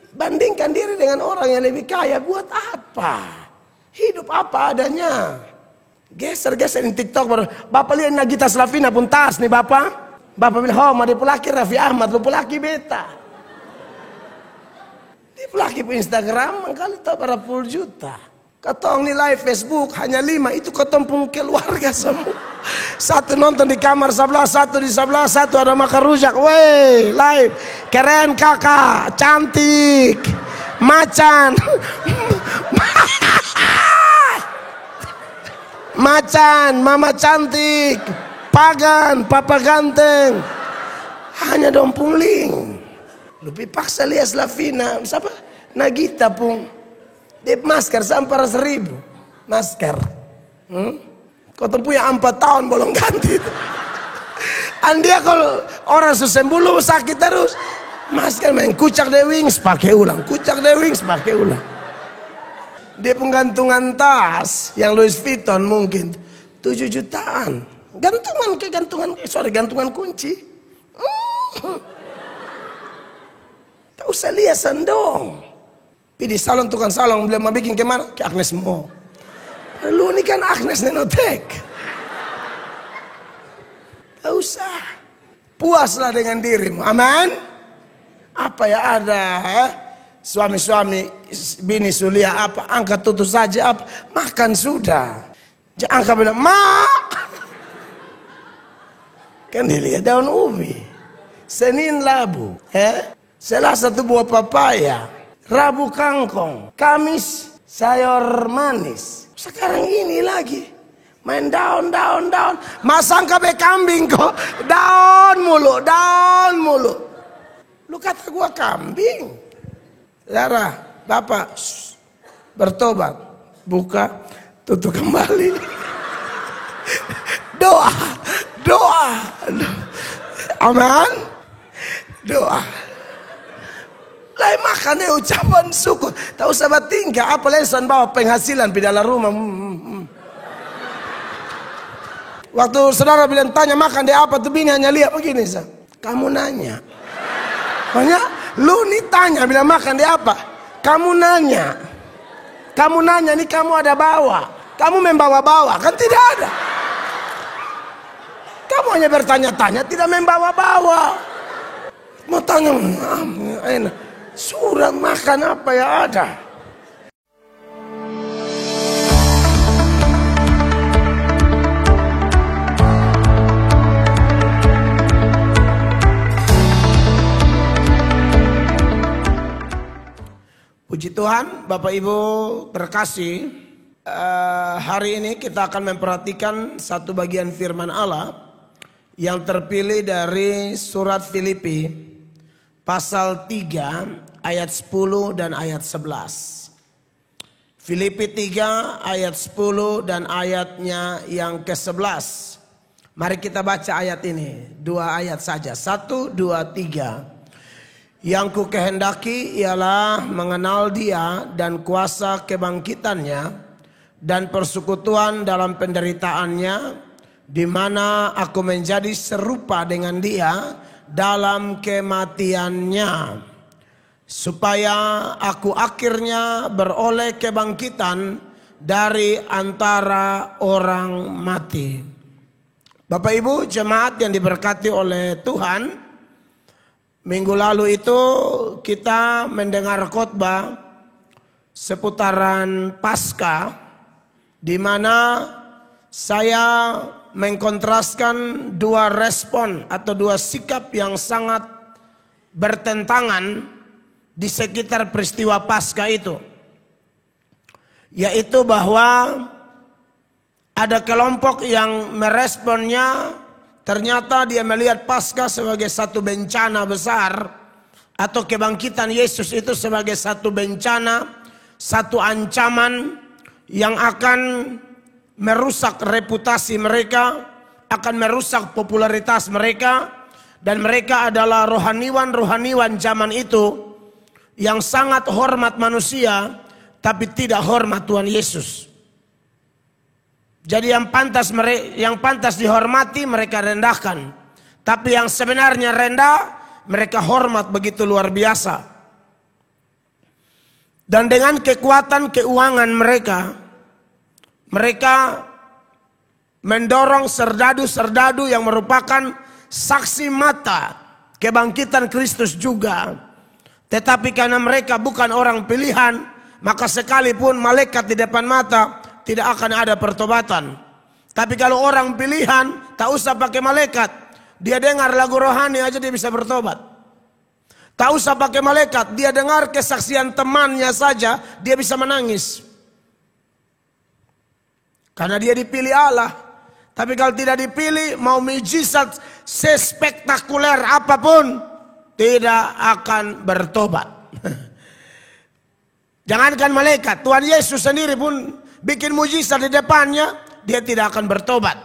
Bandingkan diri dengan orang yang lebih kaya, buat apa? Hidup apa adanya. Geser-geser di TikTok baru. Bapak lihat Nagita Slavina pun tas nih bapak. Bapak bilang, oh dia pelaki Raffi Ahmad, lu pelaki beta. Dia pelaki pun Instagram, kali tahu berapa puluh juta. Ketong nilai Facebook hanya 5, itu ketong pun keluarga semua. Satu nonton di kamar sebelah, satu di sebelah, satu ada makan rujak. Wey, live, keren kakak, cantik, macan. Macan, mama cantik, pagan, papa ganteng. Hanya dong pungling. Lebih paksa lihat Slavina, siapa? Nagita pun. Dia masker sampai 1.000 masker. Kau punya 4 tahun belum ganti. Andia kalau orang susah bulu sakit terus, masker main kucak the wings pakai ulang, kucak the wings pakai ulang. Dia penggantungan tas yang Louis Vuitton mungkin 7 jutaan. Gantungan kunci. Tak usah lihat sandong. Di salon tukang salon beliau mau bikin kemana? Ke Agnes Mo. Lu ini kan Agnes Nenotek. Tak usah. Puaslah dengan dirimu. Aman. Apa ya ada? Suami-suami, bini sulia apa? Angkat tutup saja apa? Makan sudah. Jangan angkat bilang, mak. Kan dilihat daun ubi. Senin labu. Selasa tuh buah papaya. Rabu kangkong. Kamis sayur manis. Sekarang ini lagi. Main daun. Masangka be kambing kok. Daun mulu. Lu kata gua kambing. Lara, bapak bertobat. Buka, tutup kembali. Doa. Aman. Doa. Lain makannya ucapan syukur. Tak usah tingkah. Apa lesan bawa penghasilan di dalam rumah. Waktu saudara bilang tanya makan dia apa tuh bini hanya lihat begini. Kamu nanya. Banyak. Lu nih tanya bilang makan dia apa. Kamu nanya nih kamu ada bawa. Kamu membawa-bawa kan tidak ada. Kamu hanya bertanya-tanya tidak membawa-bawa. Mau tanya enak. Surat makan apa ya ada. Puji Tuhan, Bapak Ibu terkasih. Hari ini kita akan memperhatikan satu bagian firman Allah yang terpilih dari surat Filipi pasal 3 ayat 10 dan ayat 11. Filipi 3 ayat 10 dan ayatnya yang ke-11. Mari kita baca ayat ini, 2 ayat saja. 1, 2, 3. Yang ku kehendaki ialah mengenal Dia dan kuasa kebangkitannya dan persekutuan dalam penderitaannya, di mana aku menjadi serupa dengan Dia dalam kematiannya, supaya aku akhirnya beroleh kebangkitan dari antara orang mati. Bapak Ibu jemaat yang diberkati oleh Tuhan, minggu lalu itu kita mendengar khotbah seputaran Paskah, di mana saya mengkontraskan 2 respon atau 2 sikap yang sangat bertentangan di sekitar peristiwa Paskah itu, yaitu bahwa ada kelompok yang meresponnya ternyata dia melihat Paskah sebagai satu bencana besar, atau kebangkitan Yesus itu sebagai satu bencana, satu ancaman yang akan merusak reputasi mereka, akan merusak popularitas mereka, dan mereka adalah rohaniwan zaman itu yang sangat hormat manusia tapi tidak hormat Tuhan Yesus. Jadi yang pantas dihormati mereka rendahkan, tapi yang sebenarnya rendah mereka hormat begitu luar biasa. Dan dengan kekuatan keuangan mereka, mereka mendorong serdadu-serdadu yang merupakan saksi mata kebangkitan Kristus juga. Tetapi karena mereka bukan orang pilihan, maka sekalipun malaikat di depan mata tidak akan ada pertobatan. Tapi kalau orang pilihan, tak usah pakai malaikat. Dia dengar lagu rohani aja dia bisa bertobat. Tak usah pakai malaikat, dia dengar kesaksian temannya saja, dia bisa menangis. Karena dia dipilih Allah. Tapi kalau tidak dipilih, mau mujizat sespektakuler apapun, tidak akan bertobat. Jangankan malaikat, Tuhan Yesus sendiri pun bikin mujizat di depannya, dia tidak akan bertobat.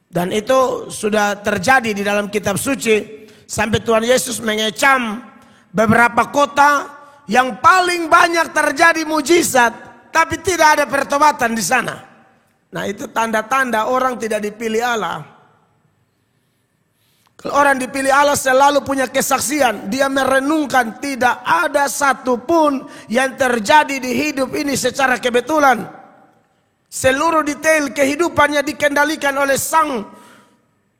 Dan itu sudah terjadi di dalam kitab suci. Sampai Tuhan Yesus mengecam beberapa kota yang paling banyak terjadi mujizat, tapi tidak ada pertobatan di sana. Nah, itu tanda-tanda orang tidak dipilih Allah. Kalau orang dipilih Allah selalu punya kesaksian. Dia merenungkan tidak ada satupun yang terjadi di hidup ini secara kebetulan. Seluruh detail kehidupannya dikendalikan oleh Sang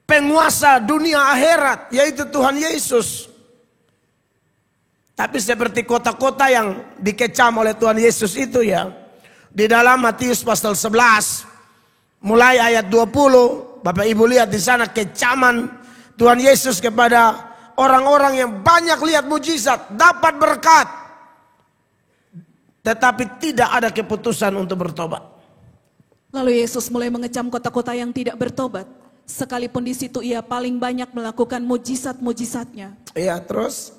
penguasa dunia akhirat, yaitu Tuhan Yesus. Tapi seperti kota-kota yang dikecam oleh Tuhan Yesus itu ya, di dalam Matius pasal 11 mulai ayat 20, Bapak Ibu lihat di sana kecaman Tuhan Yesus kepada orang-orang yang banyak lihat mujizat, dapat berkat, tetapi tidak ada keputusan untuk bertobat. Lalu Yesus mulai mengecam kota-kota yang tidak bertobat. Sekalipun di situ ia paling banyak melakukan mujizat-mujizatnya. Iya, terus?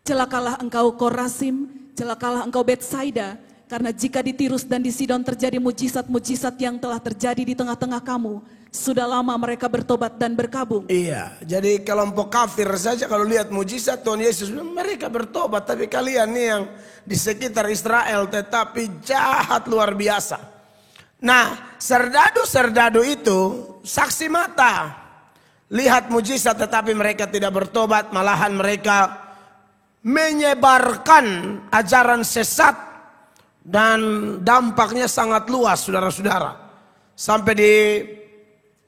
Celakalah engkau Korasim, celakalah engkau Betsaida, karena jika di Tirus dan di Sidon terjadi mujizat-mujizat yang telah terjadi di tengah-tengah kamu, sudah lama mereka bertobat dan berkabung. Iya, jadi kelompok kafir saja kalau lihat mujizat Tuhan Yesus, mereka bertobat. Tapi kalian nih yang di sekitar Israel tetapi jahat luar biasa. Nah, serdadu-serdadu itu saksi mata. Lihat mujizat tetapi mereka tidak bertobat. Malahan mereka menyebarkan ajaran sesat. Dan dampaknya sangat luas, saudara-saudara. Sampai di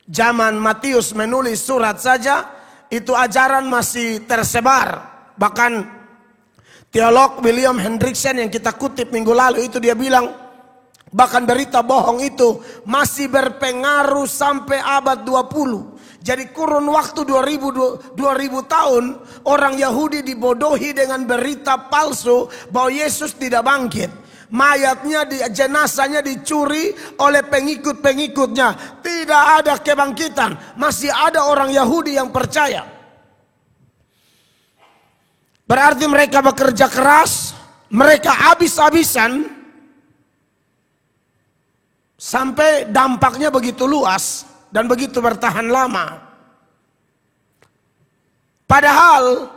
zaman Matius menulis surat saja, itu ajaran masih tersebar. Bahkan teolog William Hendriksen yang kita kutip minggu lalu itu dia bilang, bahkan berita bohong itu masih berpengaruh sampai abad 20. Jadi kurun waktu 2000 tahun orang Yahudi dibodohi dengan berita palsu bahwa Yesus tidak bangkit. Mayatnya, jenazahnya dicuri oleh pengikut-pengikutnya. Tidak ada kebangkitan. Masih ada orang Yahudi yang percaya. Berarti mereka bekerja keras, mereka habis-habisan, sampai dampaknya begitu luas dan begitu bertahan lama. Padahal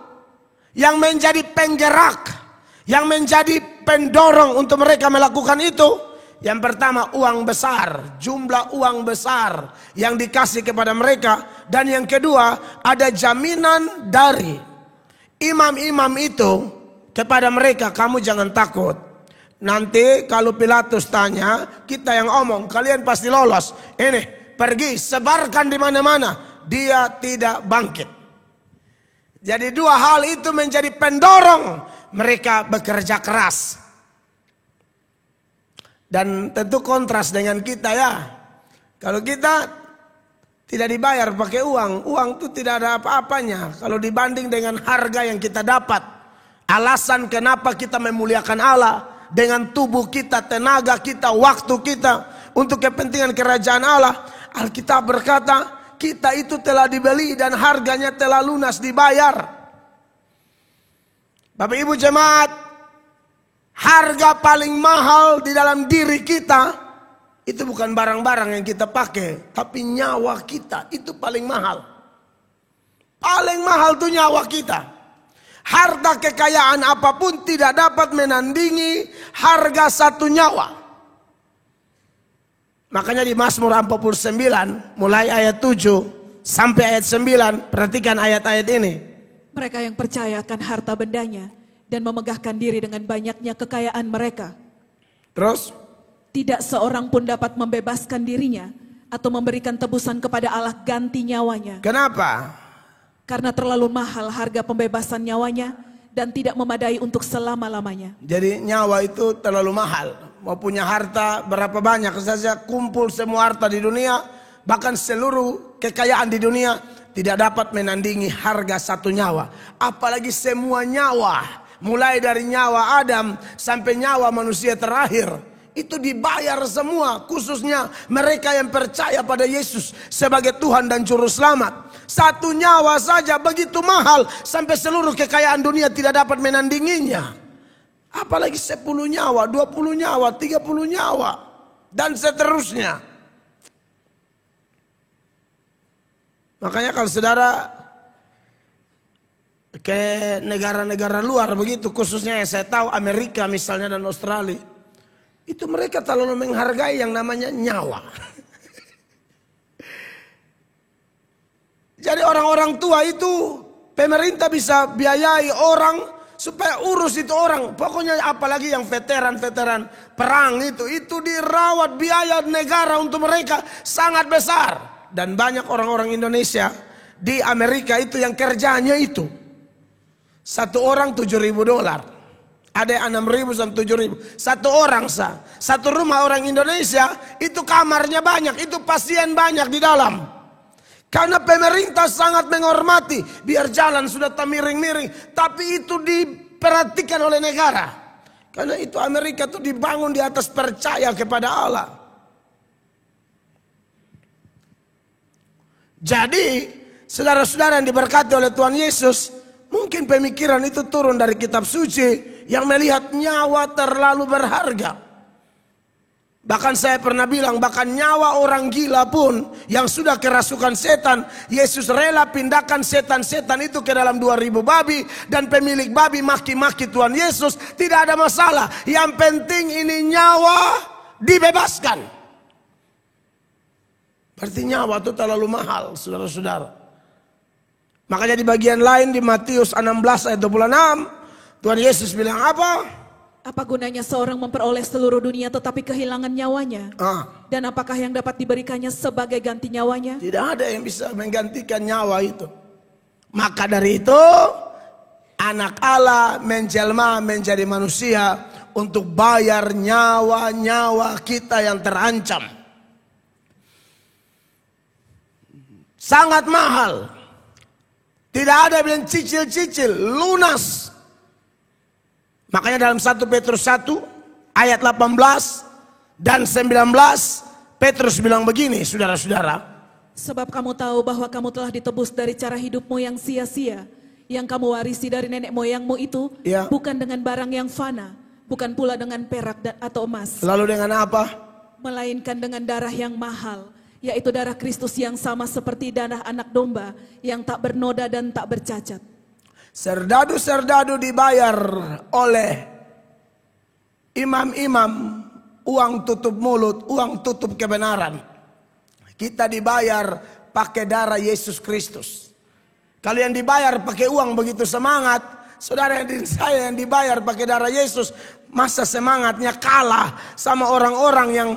yang menjadi penggerak, yang menjadi pendorong untuk mereka melakukan itu, yang pertama uang besar, jumlah uang besar yang dikasih kepada mereka. Dan yang kedua ada jaminan dari imam-imam itu kepada mereka, kamu jangan takut. Nanti kalau Pilatus tanya, kita yang omong, kalian pasti lolos. Ini, pergi, sebarkan di mana-mana. Dia tidak bangkit. Jadi dua hal itu menjadi pendorong mereka bekerja keras. Dan tentu kontras dengan kita ya. Kalau kita tidak dibayar pakai uang, uang itu tidak ada apa-apanya. Kalau dibanding dengan harga yang kita dapat. Alasan kenapa kita memuliakan Allah. Dengan tubuh kita, tenaga kita, waktu kita untuk kepentingan kerajaan Allah. Alkitab berkata, kita itu telah dibeli dan harganya telah lunas dibayar. Bapak Ibu jemaat, harga paling mahal di dalam diri kita itu bukan barang-barang yang kita pakai, tapi nyawa kita itu paling mahal. Paling mahal itu nyawa kita. Harta kekayaan apapun tidak dapat menandingi harga satu nyawa. Makanya di Mazmur 49 mulai ayat 7 sampai ayat 9, perhatikan ayat-ayat ini. Mereka yang percaya akan harta bendanya dan memegahkan diri dengan banyaknya kekayaan mereka. Terus? Tidak seorang pun dapat membebaskan dirinya atau memberikan tebusan kepada Allah ganti nyawanya. Kenapa? Karena terlalu mahal harga pembebasan nyawanya dan tidak memadai untuk selama-lamanya. Jadi nyawa itu terlalu mahal. Mau punya harta berapa banyak saja, kumpul semua harta di dunia, bahkan seluruh kekayaan di dunia tidak dapat menandingi harga satu nyawa. Apalagi semua nyawa, mulai dari nyawa Adam sampai nyawa manusia terakhir, itu dibayar semua, khususnya mereka yang percaya pada Yesus sebagai Tuhan dan Juru Selamat. Satu nyawa saja begitu mahal sampai seluruh kekayaan dunia tidak dapat menandinginya. Apalagi 10 nyawa, 20 nyawa, 30 nyawa, dan seterusnya. Makanya kalau saudara ke negara-negara luar begitu, khususnya yang saya tahu Amerika misalnya dan Australia, itu mereka terlalu menghargai yang namanya nyawa. Jadi orang-orang tua itu pemerintah bisa biayai orang supaya urus itu orang. Pokoknya apalagi yang veteran-veteran perang itu dirawat, biaya negara untuk mereka sangat besar. Dan banyak orang-orang Indonesia di Amerika itu yang kerjanya itu. Satu orang $7.000. Ada yang 6.000 sampai 7.000. Satu orang sah. Satu rumah orang Indonesia itu kamarnya banyak, itu pasien banyak di dalam. Karena pemerintah sangat menghormati. Biar jalan sudah tak miring-miring, tapi itu diperhatikan oleh negara. Karena itu Amerika itu dibangun di atas percaya kepada Allah. Jadi saudara-saudara yang diberkati oleh Tuhan Yesus, mungkin pemikiran itu turun dari kitab suci yang melihat nyawa terlalu berharga. Bahkan saya pernah bilang, bahkan nyawa orang gila pun yang sudah kerasukan setan, Yesus rela pindahkan setan-setan itu ke dalam 2.000 babi. Dan pemilik babi maki-maki Tuhan Yesus, tidak ada masalah. Yang penting ini nyawa dibebaskan. Berarti nyawa itu terlalu mahal, saudara-saudara. Makanya di bagian lain di Matius 16 ayat 26, Tuhan Yesus bilang apa? Apa gunanya seorang memperoleh seluruh dunia tetapi kehilangan nyawanya? Dan apakah yang dapat diberikannya sebagai ganti nyawanya? Tidak ada yang bisa menggantikan nyawa itu. Maka dari itu anak Allah menjelma menjadi manusia untuk bayar nyawa-nyawa kita yang terancam. Sangat mahal. Tidak ada yang cicil-cicil, lunas. Makanya dalam 1 Petrus 1 ayat 18 dan 19 Petrus bilang begini, saudara-saudara. Sebab kamu tahu bahwa kamu telah ditebus dari cara hidupmu yang sia-sia, yang kamu warisi dari nenek moyangmu itu, bukan dengan barang yang fana, bukan pula dengan perak atau emas. Lalu dengan apa? Melainkan dengan darah yang mahal, yaitu darah Kristus yang sama seperti darah anak domba yang tak bernoda dan tak bercacat. Serdadu-serdadu dibayar oleh imam-imam, uang tutup mulut, uang tutup kebenaran. Kita dibayar pakai darah Yesus Kristus. Kalau yang dibayar pakai uang begitu semangat, saudara dan saya yang dibayar pakai darah Yesus, masa semangatnya kalah sama orang-orang yang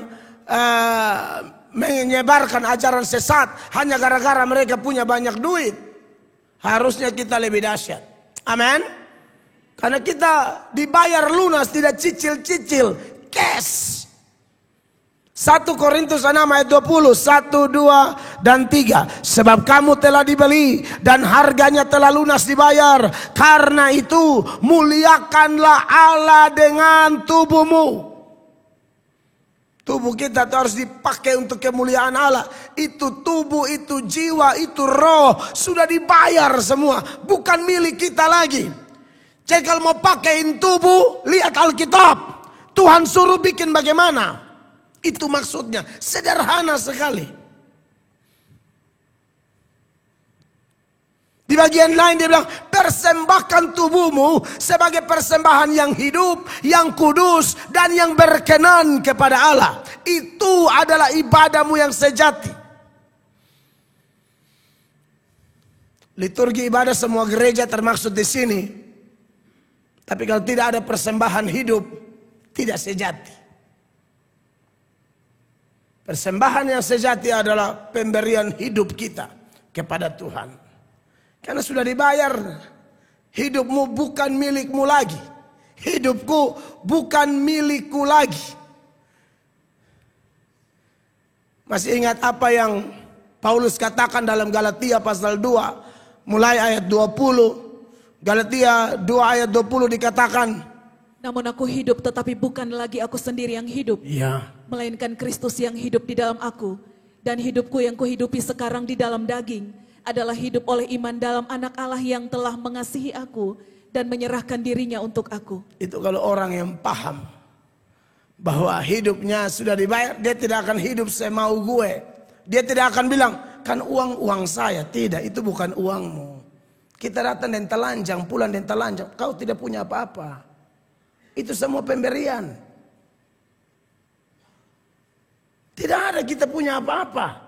menyebarkan ajaran sesat hanya gara-gara mereka punya banyak duit. Harusnya kita lebih dahsyat. Amin. Karena kita dibayar lunas, tidak cicil-cicil, cash. 1 Korintus 6 ayat 20, 1, 2, dan 3. Sebab kamu telah dibeli dan harganya telah lunas dibayar. Karena itu muliakanlah Allah dengan tubuhmu. Tubuh kita harus dipakai untuk kemuliaan Allah. Itu tubuh, itu jiwa, itu roh. Sudah dibayar semua. Bukan milik kita lagi. Jadi kalau mau pakaiin tubuh, lihat Alkitab. Tuhan suruh bikin bagaimana. Itu maksudnya. Sederhana sekali. Di bagian lain dia bilang, persembahkan tubuhmu sebagai persembahan yang hidup, yang kudus, dan yang berkenan kepada Allah. Itu adalah ibadahmu yang sejati. Liturgi ibadah semua gereja termaksud di sini. Tapi kalau tidak ada persembahan hidup, tidak sejati. Persembahan yang sejati adalah pemberian hidup kita kepada Tuhan. Karena sudah dibayar, hidupmu bukan milikmu lagi. Hidupku bukan milikku lagi. Masih ingat apa yang Paulus katakan dalam Galatia pasal 2, mulai ayat 20. Galatia 2 ayat 20 dikatakan, namun aku hidup, tetapi bukan lagi aku sendiri yang hidup, ya, melainkan Kristus yang hidup di dalam aku. Dan hidupku yang kuhidupi sekarang di dalam daging adalah hidup oleh iman dalam Anak Allah yang telah mengasihi aku dan menyerahkan dirinya untuk aku. Itu kalau orang yang paham bahwa hidupnya sudah dibayar, dia tidak akan hidup semau gue. Dia tidak akan bilang, kan uang saya. Tidak, itu bukan uangmu. Kita datang dan telanjang, pulang dan telanjang. Kau tidak punya apa-apa. Itu semua pemberian. Tidak ada kita punya apa-apa.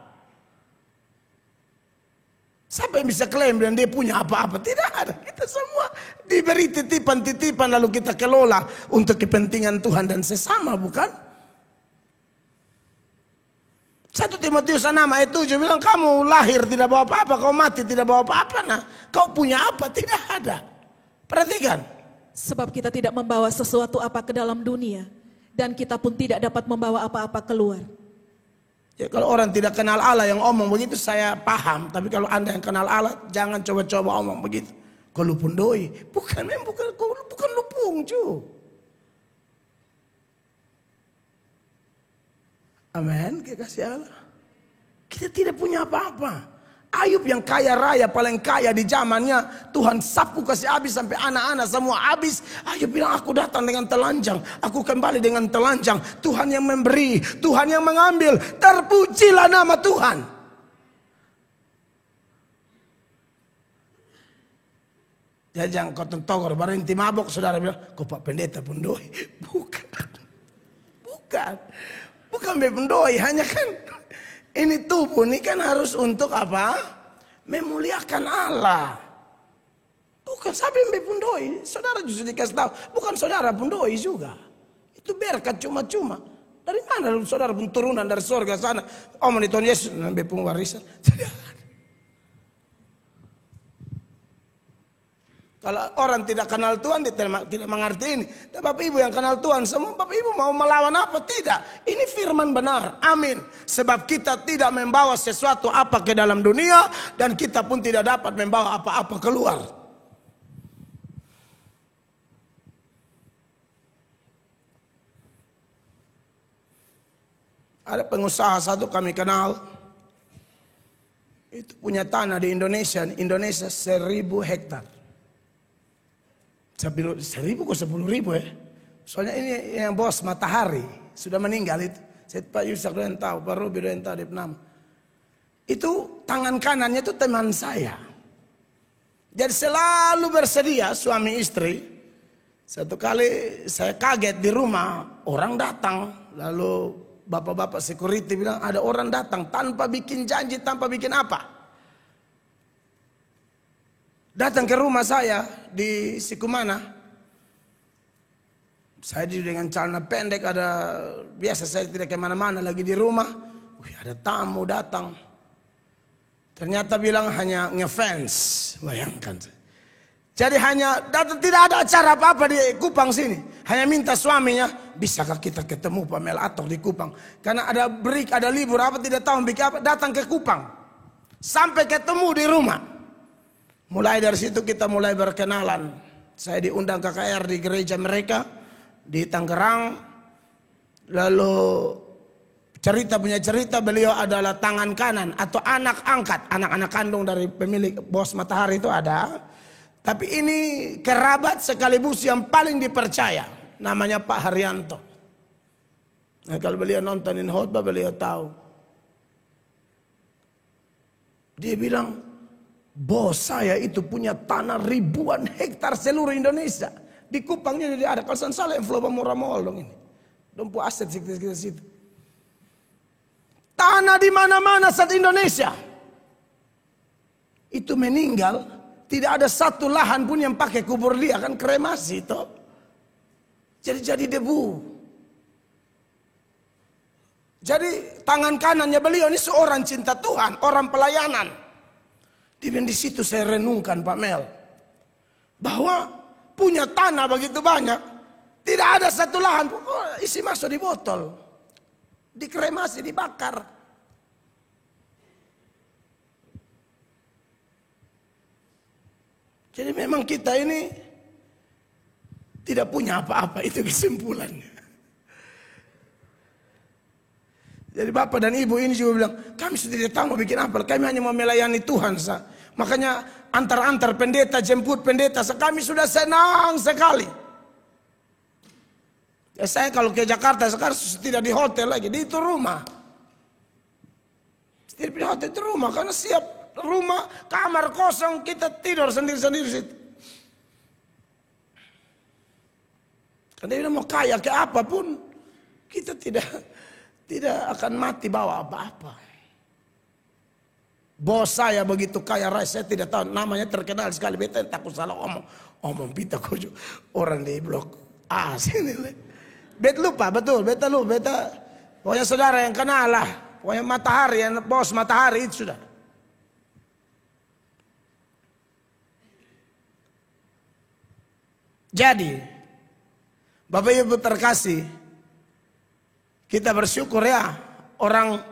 Siapa yang bisa klaim dan dia punya apa-apa? Tidak ada. Kita semua diberi titipan-titipan lalu kita kelola untuk kepentingan Tuhan dan sesama, bukan? 1 Timotius 6 ayat 7 bilang, kamu lahir tidak bawa apa-apa, kau mati tidak bawa apa-apa. Nah, kau punya apa? Tidak ada. Perhatikan. Sebab kita tidak membawa sesuatu apa ke dalam dunia, dan kita pun tidak dapat membawa apa-apa keluar. Ya, kalau orang tidak kenal Allah yang omong begitu saya paham. Tapi kalau Anda yang kenal Allah, jangan coba-coba omong begitu. Kau lupun doi. Bukan lupung cu. Amin, kekasih Allah. Kita tidak punya apa-apa. Ayub yang kaya raya, paling kaya di zamannya, Tuhan sapu kasih habis sampai anak-anak semua habis. Ayub bilang, aku datang dengan telanjang, aku kembali dengan telanjang. Tuhan yang memberi, Tuhan yang mengambil, terpujilah nama Tuhan. Jajang kotong togor, baru inti mabok, saudara bilang, kok Pak Pendeta pun doi? Bukan pendoi, hanya kan. Ini tubuh ini kan harus untuk apa? Memuliakan Allah. Bukan sampai pundoi. Saudara justru dikasih tahu. Bukan saudara pundoi juga. Itu berkat cuma-cuma. Dari mana saudara pun turunan dari surga sana. Oh menitun Yesus sampai pun warisan. Kalau orang tidak kenal Tuhan, dia tidak mengerti ini. Dan Bapak Ibu yang kenal Tuhan, semua Bapak Ibu mau melawan apa? Tidak. Ini firman benar. Amin. Sebab kita tidak membawa sesuatu apa ke dalam dunia, dan kita pun tidak dapat membawa apa-apa keluar. Ada pengusaha satu kami kenal. Itu punya tanah di Indonesia 1.000 hektar. 1.000 kok 10.000 ya. Soalnya ini yang bos Matahari sudah meninggal itu. Saya Pak Yusak doang tahu, Pak Robi doang tahu di nama. Itu tangan kanannya itu teman saya. Jadi selalu bersedia suami istri. Satu kali saya kaget di rumah, orang datang, lalu bapak-bapak security bilang ada orang datang tanpa bikin janji, tanpa bikin apa. Datang ke rumah saya di Sikumana. Saya dengan celana pendek, ada biasa saya tidak kemana-mana lagi di rumah. Wih, ada tamu datang. Ternyata bilang hanya ngefans, bayangkan. Jadi hanya datang, tidak ada acara apa-apa di Kupang sini. Hanya minta suaminya, bisakah kita ketemu Pak Melator di Kupang? Karena ada break, ada libur apa tidak tahu bikin apa, datang ke Kupang. Sampai ketemu di rumah. Mulai dari situ kita mulai berkenalan. Saya diundang KKR di gereja mereka di Tangerang. Lalu punya cerita beliau adalah tangan kanan atau anak angkat, anak-anak kandung dari pemilik bos Matahari itu ada. Tapi ini kerabat sekaligus yang paling dipercaya, namanya Pak Haryanto. Nah, kalau beliau nontonin khotbah beliau tahu. Dia bilang, bos saya itu punya tanah ribuan hektar seluruh Indonesia. Di Kupangnya jadi ada. Kalau salah yang flow murah-murah dong ini. Dompu aset sekitar situ. Tanah di mana-mana saat Indonesia. Itu meninggal tidak ada satu lahan pun yang pakai kubur dia, kan kremasi toh. Jadi debu. Jadi tangan kanannya beliau ini seorang cinta Tuhan, orang pelayanan. Dan di situ saya renungkan Pak Mel, bahwa punya tanah begitu banyak, tidak ada satu lahan pun isi masuk di botol, dikremasi, dibakar. Jadi memang kita ini tidak punya apa-apa, itu kesimpulannya. Jadi bapak dan ibu ini juga bilang, kami sudah tidak tahu mau bikin apa, kami hanya mau melayani Tuhan. Makanya antar-antar pendeta, jemput pendeta, kami sudah senang sekali. Ya saya kalau ke Jakarta sekarang tidak di hotel lagi, di itu rumah. Tidak di hotel, itu rumah, karena siap. Rumah, kamar kosong, kita tidur sendiri-sendiri situ. Karena dia mau kaya ke apapun, kita tidak akan mati bawa apa-apa. Bos saya begitu kaya raya, saya tidak tahu namanya, terkenal sekali. Beta takut salah omong pita kojo orang di blok A sini. Beta lupa betul, beta pokoknya saudara yang kenal lah, pokoknya Matahari, yang bos Matahari itu sudah. Jadi, Bapak Ibu terkasih, kita bersyukur ya, orang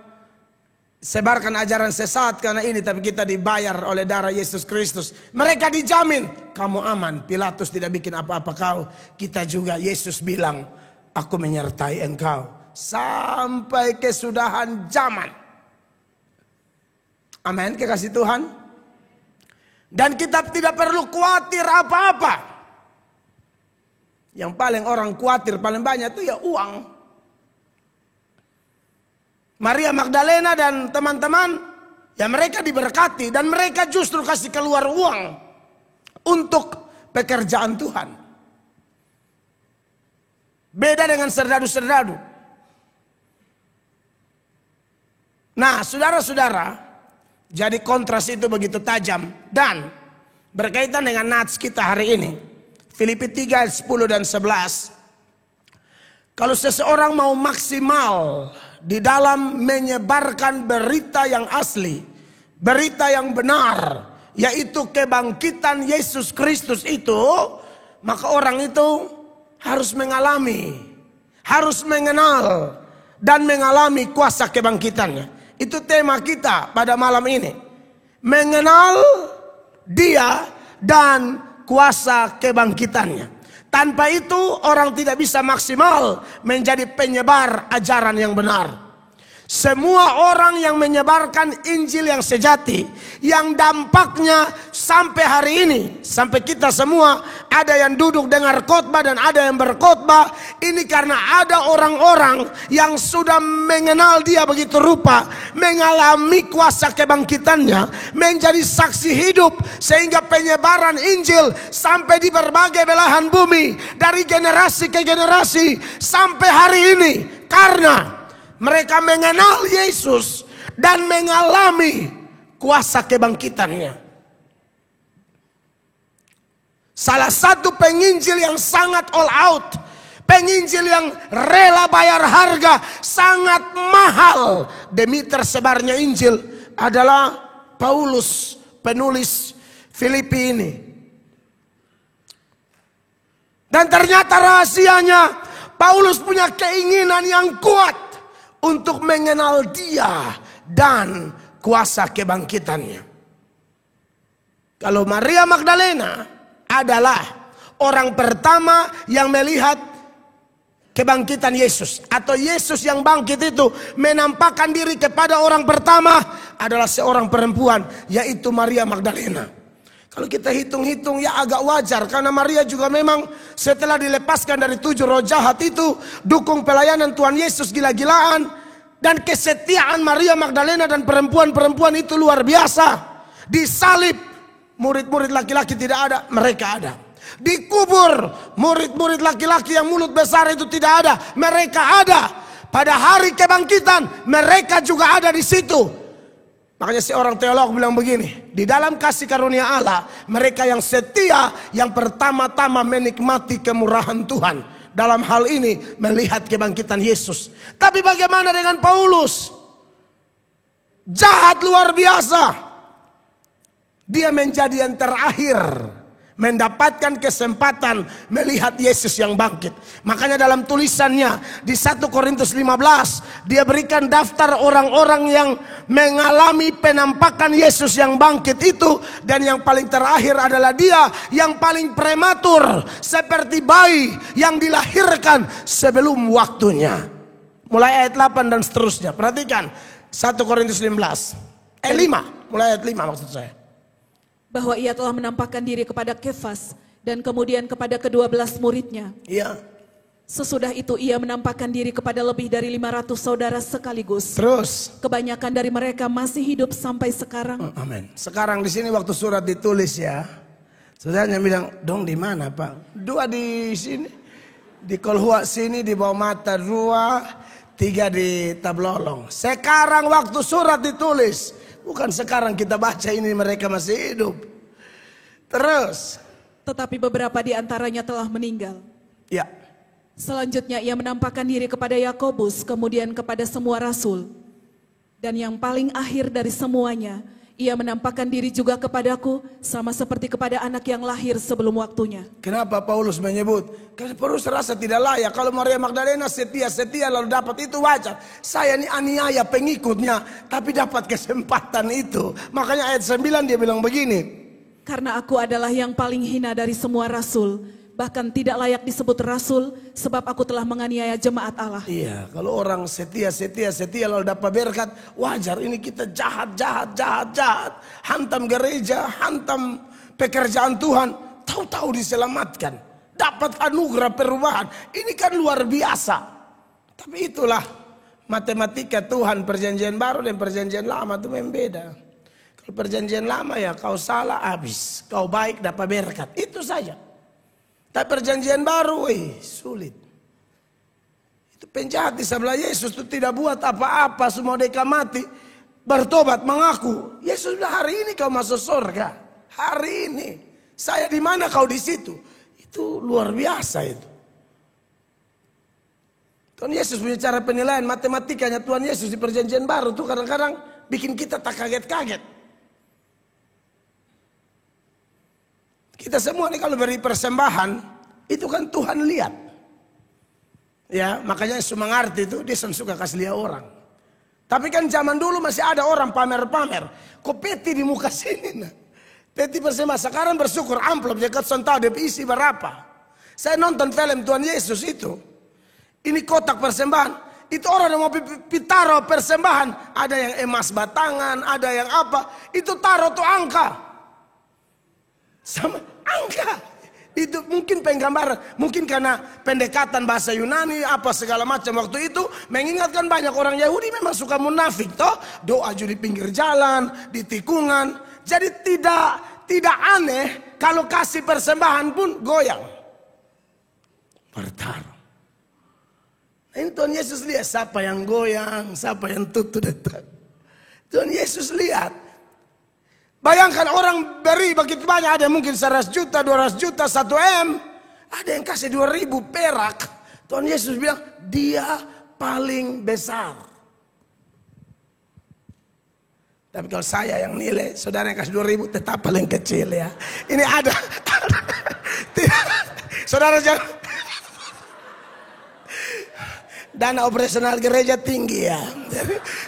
sebarkan ajaran sesat karena ini, tapi kita dibayar oleh darah Yesus Kristus. Mereka dijamin, kamu aman, Pilatus tidak bikin apa-apa kau. Kita juga, Yesus bilang, aku menyertai engkau sampai kesudahan zaman. Amin, kekasih Tuhan. Dan kita tidak perlu khawatir apa-apa. Yang paling orang khawatir paling banyak itu ya uang. Maria Magdalena dan teman-teman, ya mereka diberkati dan mereka justru kasih keluar uang untuk pekerjaan Tuhan. Beda dengan serdadu-serdadu. Nah, saudara-saudara, jadi kontras itu begitu tajam dan berkaitan dengan nats kita hari ini. Filipi 3 ayat 10 dan 11. Kalau seseorang mau maksimal di dalam menyebarkan berita yang asli, berita yang benar, yaitu kebangkitan Yesus Kristus itu, maka orang itu harus mengalami, harus mengenal dan mengalami kuasa kebangkitannya. Itu tema kita pada malam ini. Mengenal Dia dan kuasa kebangkitannya. Tanpa itu orang tidak bisa maksimal menjadi penyebar ajaran yang benar. Semua orang yang menyebarkan Injil yang sejati, yang dampaknya sampai hari ini, sampai kita semua ada yang duduk dengar khotbah dan ada yang berkhotbah, ini karena ada orang-orang yang sudah mengenal Dia begitu rupa, mengalami kuasa kebangkitannya, menjadi saksi hidup, sehingga penyebaran Injil sampai di berbagai belahan bumi, dari generasi ke generasi sampai hari ini, karena mereka mengenal Yesus dan mengalami kuasa kebangkitannya. Salah satu penginjil yang sangat all out, penginjil yang rela bayar harga sangat mahal demi tersebarnya Injil adalah Paulus, penulis Filipi ini. Dan ternyata rahasianya, Paulus punya keinginan yang kuat untuk mengenal Dia dan kuasa kebangkitannya. Kalau Maria Magdalena adalah orang pertama yang melihat kebangkitan Yesus, atau Yesus yang bangkit itu menampakkan diri kepada orang pertama adalah seorang perempuan, yaitu Maria Magdalena. Kalau kita hitung-hitung ya agak wajar, karena Maria juga memang setelah dilepaskan dari 7 roh jahat itu, dukung pelayanan Tuhan Yesus gila-gilaan. Dan kesetiaan Maria Magdalena dan perempuan-perempuan itu luar biasa. Disalib, murid-murid laki-laki tidak ada, mereka ada. Dikubur, murid-murid laki-laki yang mulut besar itu tidak ada, mereka ada. Pada hari kebangkitan, mereka juga ada di situ. Makanya seorang teolog bilang begini, di dalam kasih karunia Allah, mereka yang setia yang pertama-tama menikmati kemurahan Tuhan. Dalam hal ini melihat kebangkitan Yesus. Tapi bagaimana dengan Paulus? Jahat luar biasa. Dia menjadi yang terakhir mendapatkan kesempatan melihat Yesus yang bangkit. Makanya dalam tulisannya di 1 Korintus 15 dia berikan daftar orang-orang yang mengalami penampakan Yesus yang bangkit itu. Dan yang paling terakhir adalah dia yang paling prematur, seperti bayi yang dilahirkan sebelum waktunya. Mulai ayat 8 dan seterusnya. Perhatikan 1 Korintus 5 mulai ayat 5 maksud saya. Bahwa ia telah menampakkan diri kepada Kefas dan kemudian kepada ke-12 muridnya. Iya. Sesudah itu ia menampakkan diri kepada lebih dari 500 saudara sekaligus. Terus. Kebanyakan dari mereka masih hidup sampai sekarang. Amin. Sekarang di sini waktu surat ditulis ya, saudaranya bilang, dong di mana Pak? 2 di sini, di Kolhua sini, di bawah mata 2, 3 di Tablolong. Sekarang waktu surat ditulis. Bukan sekarang kita baca ini mereka masih hidup. Terus. Tetapi beberapa di antaranya telah meninggal. Ya. Selanjutnya ia menampakkan diri kepada Yakobus, kemudian kepada semua rasul. Dan yang paling akhir dari semuanya, ia menampakkan diri juga kepadaku, sama seperti kepada anak yang lahir sebelum waktunya. Kenapa Paulus menyebut? Karena Paulus rasa tidak layak. Kalau Maria Magdalena setia lalu dapat itu wajar. Saya ini aniaya pengikutnya, tapi dapat kesempatan itu. Makanya ayat 9 dia bilang begini. Karena aku adalah yang paling hina dari semua rasul, bahkan tidak layak disebut rasul, sebab aku telah menganiaya jemaat Allah. Iya, kalau orang setia lalu dapat berkat, wajar. Ini kita jahat. Hantam gereja, hantam pekerjaan Tuhan, tahu-tahu diselamatkan. Dapat anugerah perubahan. Ini kan luar biasa. Tapi itulah matematika Tuhan. Perjanjian baru dan perjanjian lama itu membeda. Kalau perjanjian lama ya kau salah habis, kau baik dapat berkat. Itu saja. Tapi perjanjian baru, sulit. Itu penjahat di sebelah Yesus itu tidak buat apa-apa, semua mereka mati, bertobat, mengaku. Yesus bilang hari ini kau masuk surga, hari ini. Saya di mana kau di situ. Itu luar biasa itu. Tuhan Yesus punya cara penilaian matematikanya Tuhan Yesus di perjanjian baru tuh kadang-kadang bikin kita tak kaget-kaget. Kita semua nih kalau beri persembahan, itu kan Tuhan lihat. Ya, makanya Yesus mengerti itu, dia suka kasih lihat orang. Tapi kan zaman dulu masih ada orang pamer-pamer. Kok peti di muka sini nah. Peti persembahan, sekarang bersyukur amplop, dia kan tahu dia isi berapa. Saya nonton film Tuhan Yesus itu. Ini kotak persembahan. Itu orang yang mau taruh persembahan. Ada yang emas batangan, ada yang apa. Itu taruh tuh angka. Sama angka. Itu mungkin penggambaran. Mungkin karena pendekatan bahasa Yunani apa segala macam waktu itu. Mengingatkan banyak orang Yahudi memang suka munafik toh. Doa di pinggir jalan, di tikungan. Jadi tidak aneh kalau kasih persembahan pun goyang. Bertaruh. Nah, ini Tuhan Yesus lihat siapa yang goyang, siapa yang tutup datang. Tuhan Yesus lihat. Bayangkan orang beri begitu banyak, ada mungkin 100 juta, 200 juta, 1 M. Ada yang kasih 2.000 perak. Tuhan Yesus bilang, dia paling besar. Tapi kalau saya yang nilai, saudara yang kasih 2.000 tetap paling kecil ya. Ini ada. Saudara jangan. Dana operasional gereja tinggi ya.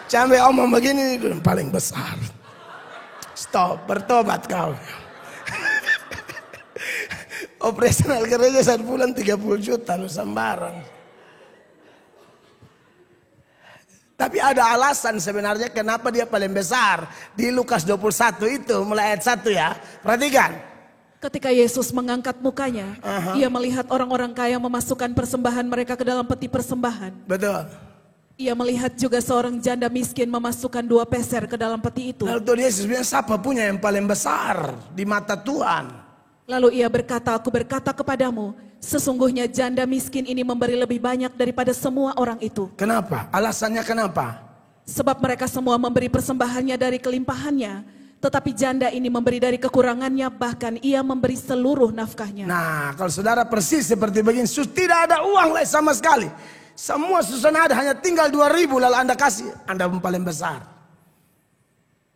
Sampai omong begini paling besar. Stop, bertobat kau. Operasional gereja 1 bulan 30 juta lu sembarang. Tapi ada alasan sebenarnya kenapa dia paling besar. Di Lukas 21 itu mulai ayat 1 ya. Perhatikan. Ketika Yesus mengangkat mukanya, ia melihat orang-orang kaya memasukkan persembahan mereka ke dalam peti persembahan. Betul. Ia melihat juga seorang janda miskin memasukkan 2 peser ke dalam peti itu. Lalu Tuhan Yesus bilang, siapa punya yang paling besar di mata Tuhan? Lalu ia berkata, aku berkata kepadamu, sesungguhnya janda miskin ini memberi lebih banyak daripada semua orang itu. Kenapa? Alasannya kenapa? Sebab mereka semua memberi persembahannya dari kelimpahannya, tetapi janda ini memberi dari kekurangannya, bahkan ia memberi seluruh nafkahnya. Nah, kalau saudara persis seperti begini, tidak ada uang lagi sama sekali. Semua susun ada, hanya tinggal 2.000 lalu Anda kasih, Anda yang paling besar.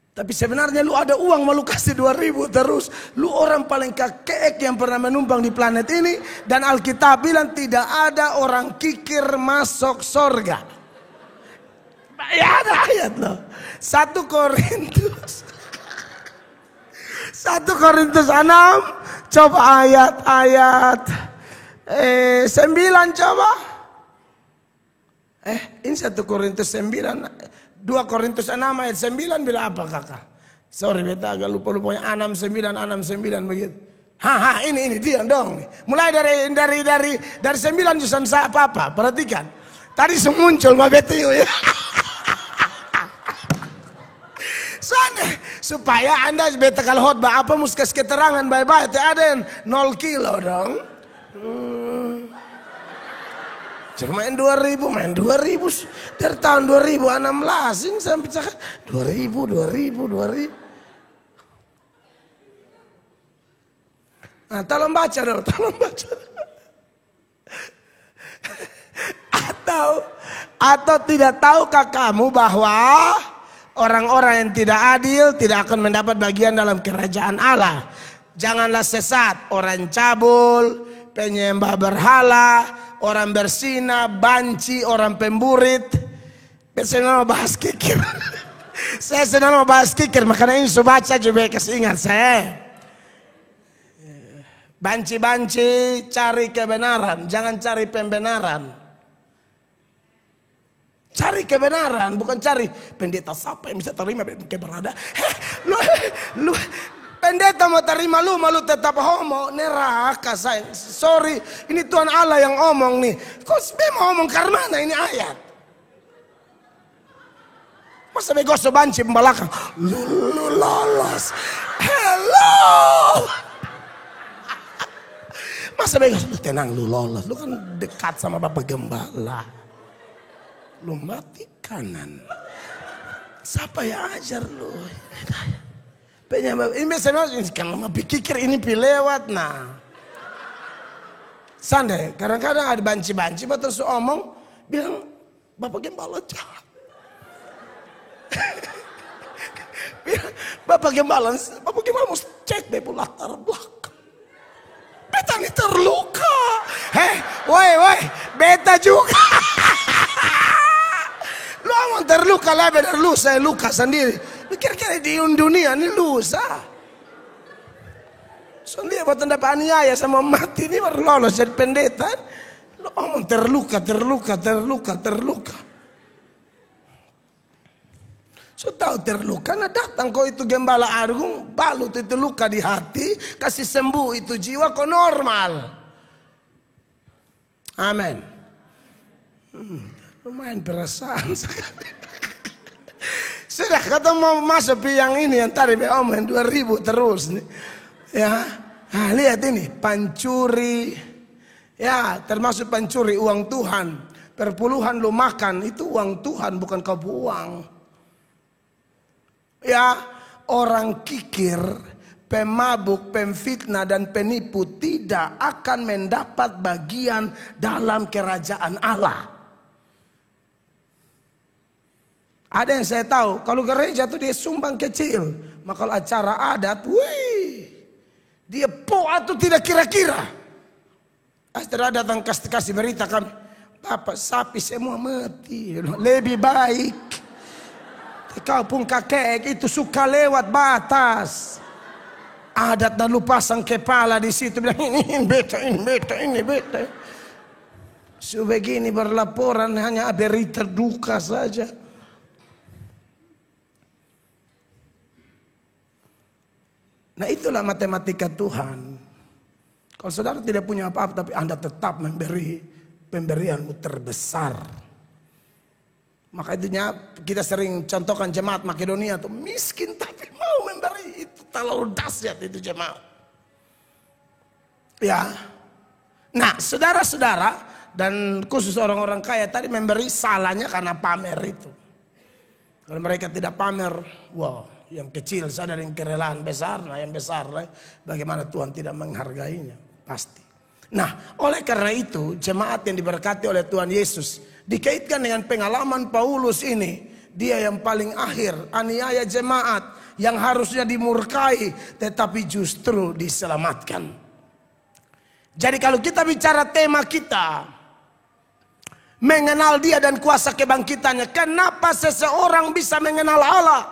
Tapi sebenarnya lu ada uang malu kasih 2.000 terus. Lu orang paling kakek yang pernah menumpang di planet ini. Dan Alkitab bilang tidak ada orang kikir masuk surga. Ya ada ayat loh. 1 Korintus 1 Korintus 6. Coba ayat 9 coba. Ini 1 Korintus 9. 2 Korintus 6 ayat 9 bilang apa kakak? Sorry beta agak lupa-lupanya 69 begitu. Ini dia dong. Mulai dari 9 jusan apa-apa. Perhatikan. Tadi muncul mah beta ya. Soalnya supaya Anda beta kalau khotbah apa mesti kasih keterangan baik-baik. Ada yang 0 kilo dong. Cuma main 2.000 dari tahun 2016 ini sampai cakap 2.000. Nah, tolong baca dong, tolong baca. Atau tidak tahukah kamu bahwa orang-orang yang tidak adil tidak akan mendapat bagian dalam kerajaan Allah. Janganlah sesat orang cabul, penyembah berhala, orang bersina, banci, orang pemburit. Saya mau bahas kikir. Saya sedang mau bahas kikir, makanya ini saya baca juga kasih ingat saya. Banci-banci cari kebenaran, jangan cari pembenaran. Cari kebenaran, bukan cari pendeta siapa yang bisa terima kebenaran. Lu pendeta mau terima lu, malu tetap homo, neraka saya. Sorry, ini Tuhan Allah yang omong nih. Kok mau omong karena mana ini ayat? Masa begoso banci belakang. Lu lolos. Hello. Masa begoso lu tenang, lu lolos. Lu kan dekat sama Bapak Gembala. Lu mati kanan. Siapa yang ajar lu? Ini biasanya kalau mau pikir ini lewat nah. Sande, kadang-kadang ada banci-banci, terus omong bilang Bapak Gembala jahat. Bapak Gembala mesti cek deh latar belakang. Beta ini terluka. Woi, beta juga. Lu omong terluka lah, benar lu saya luka sendiri. Kira-kira di dunia ini lusa. Sendiri buat tanda aniaya sama mati ini baru lolos jadi pendeta. Lu omong terluka. So tahu terluka, nah datang kau itu Gembala Agung, balut itu luka di hati, kasih sembuh itu jiwa kau normal. Amin. Lumayan perasaan sekali. Sudah kata mau masuk yang ini yang tadi omongin 2.000 terus nih. Ya, nah, lihat ini pancuri. Ya, termasuk pancuri uang Tuhan. Perpuluhan lu makan itu uang Tuhan bukan kau uang. Ya, orang kikir, pemabuk, pemfitnah dan penipu tidak akan mendapat bagian dalam kerajaan Allah. Ada yang saya tahu, kalau gereja tuh dia sumbang kecil. Maka kalau acara adat, dia atau tidak kira-kira. Setelah datang kasih berita kami, Bapak sapi semua mati. Lebih baik. Kau pun kakek itu suka lewat batas. Adat dan lu pasang kepala di situ. Bilang ini beta. Sebegini berlaporan hanya berita duka saja. Nah itulah matematika Tuhan. Kalau saudara tidak punya apa-apa tapi Anda tetap memberi pemberianmu terbesar. Maka itunya kita sering contohkan jemaat Makedonia tuh miskin tapi mau memberi, itu terlalu dahsyat itu jemaat. Ya. Nah, saudara-saudara dan khusus orang-orang kaya tadi memberi salahnya karena pamer itu. Kalau mereka tidak pamer, wow, yang kecil sadar yang kerelaan besar, nah yang besar, bagaimana Tuhan tidak menghargainya? Pasti. Nah, oleh karena itu, jemaat yang diberkati oleh Tuhan Yesus dikaitkan dengan pengalaman Paulus ini. Dia yang paling akhir, aniaya jemaat yang harusnya dimurkai, tetapi justru diselamatkan. Jadi kalau kita bicara tema kita, mengenal Dia dan kuasa kebangkitannya. Kenapa seseorang bisa mengenal Allah?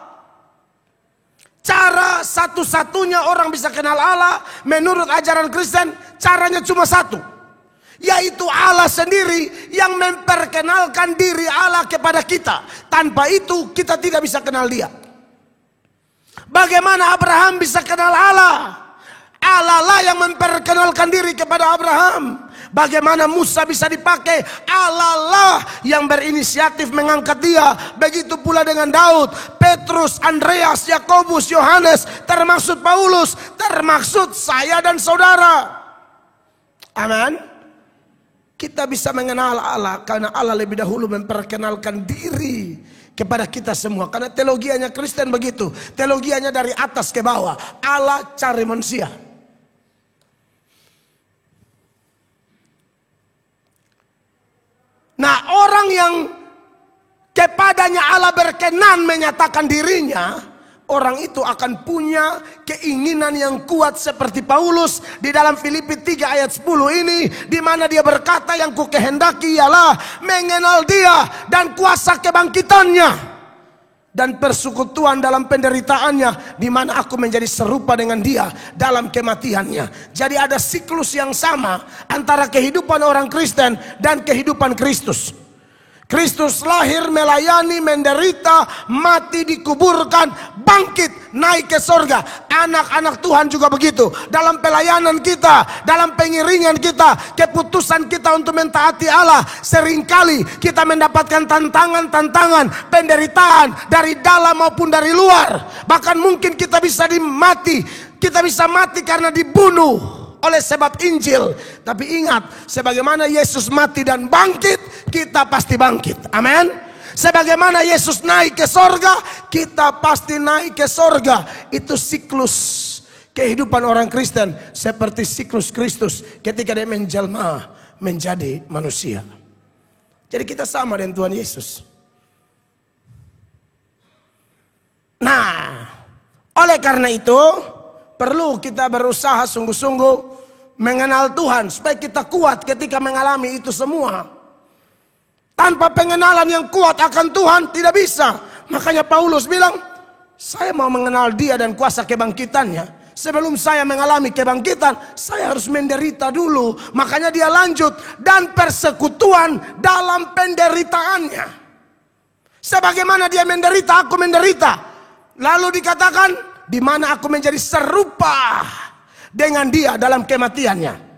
Cara satu-satunya orang bisa kenal Allah menurut ajaran Kristen, caranya cuma satu, yaitu Allah sendiri yang memperkenalkan diri Allah kepada kita. Tanpa itu kita tidak bisa kenal Dia. Bagaimana Abraham bisa kenal Allah? Allah lah yang memperkenalkan diri kepada Abraham. Bagaimana Musa bisa dipakai? Allah lah yang berinisiatif mengangkat dia. Begitu pula dengan Daud, Petrus, Andreas, Yakobus, Yohanes, termaksud Paulus, termaksud saya dan saudara. Amin. Kita bisa mengenal Allah karena Allah lebih dahulu memperkenalkan diri kepada kita semua. Karena teologianya Kristen begitu. Teologianya dari atas ke bawah. Allah cari manusia. Nah, orang yang kepadanya Allah berkenan menyatakan dirinya, orang itu akan punya keinginan yang kuat seperti Paulus di dalam Filipi 3 ayat 10 ini, di mana dia berkata, yang kukehendaki ialah mengenal Dia dan kuasa kebangkitannya dan persekutuan dalam penderitaannya, di mana aku menjadi serupa dengan Dia dalam kematiannya. Jadi ada siklus yang sama antara kehidupan orang Kristen dan kehidupan Kristus. Kristus lahir, melayani, menderita, mati, dikuburkan, bangkit, naik ke sorga. Anak-anak Tuhan juga begitu. Dalam pelayanan kita, dalam pengiringan kita, keputusan kita untuk mentaati Allah, seringkali kita mendapatkan tantangan-tantangan, penderitaan dari dalam maupun dari luar. Bahkan mungkin kita bisa mati karena dibunuh oleh sebab Injil. Tapi ingat, sebagaimana Yesus mati dan bangkit, kita pasti bangkit. Amin. Sebagaimana Yesus naik ke sorga, kita pasti naik ke sorga. Itu siklus kehidupan orang Kristen, seperti siklus Kristus ketika dia menjelma menjadi manusia. Jadi kita sama dengan Tuhan Yesus. Nah, oleh karena itu perlu kita berusaha sungguh-sungguh mengenal Tuhan supaya kita kuat ketika mengalami itu semua. Tanpa pengenalan yang kuat akan Tuhan tidak bisa. Makanya Paulus bilang, saya mau mengenal Dia dan kuasa kebangkitannya. Sebelum saya mengalami kebangkitan, saya harus menderita dulu. Makanya dia lanjut, dan persekutuan dalam penderitaannya. Sebagaimana dia menderita, aku menderita. Lalu dikatakan, di mana aku menjadi serupa dengan Dia dalam kematiannya.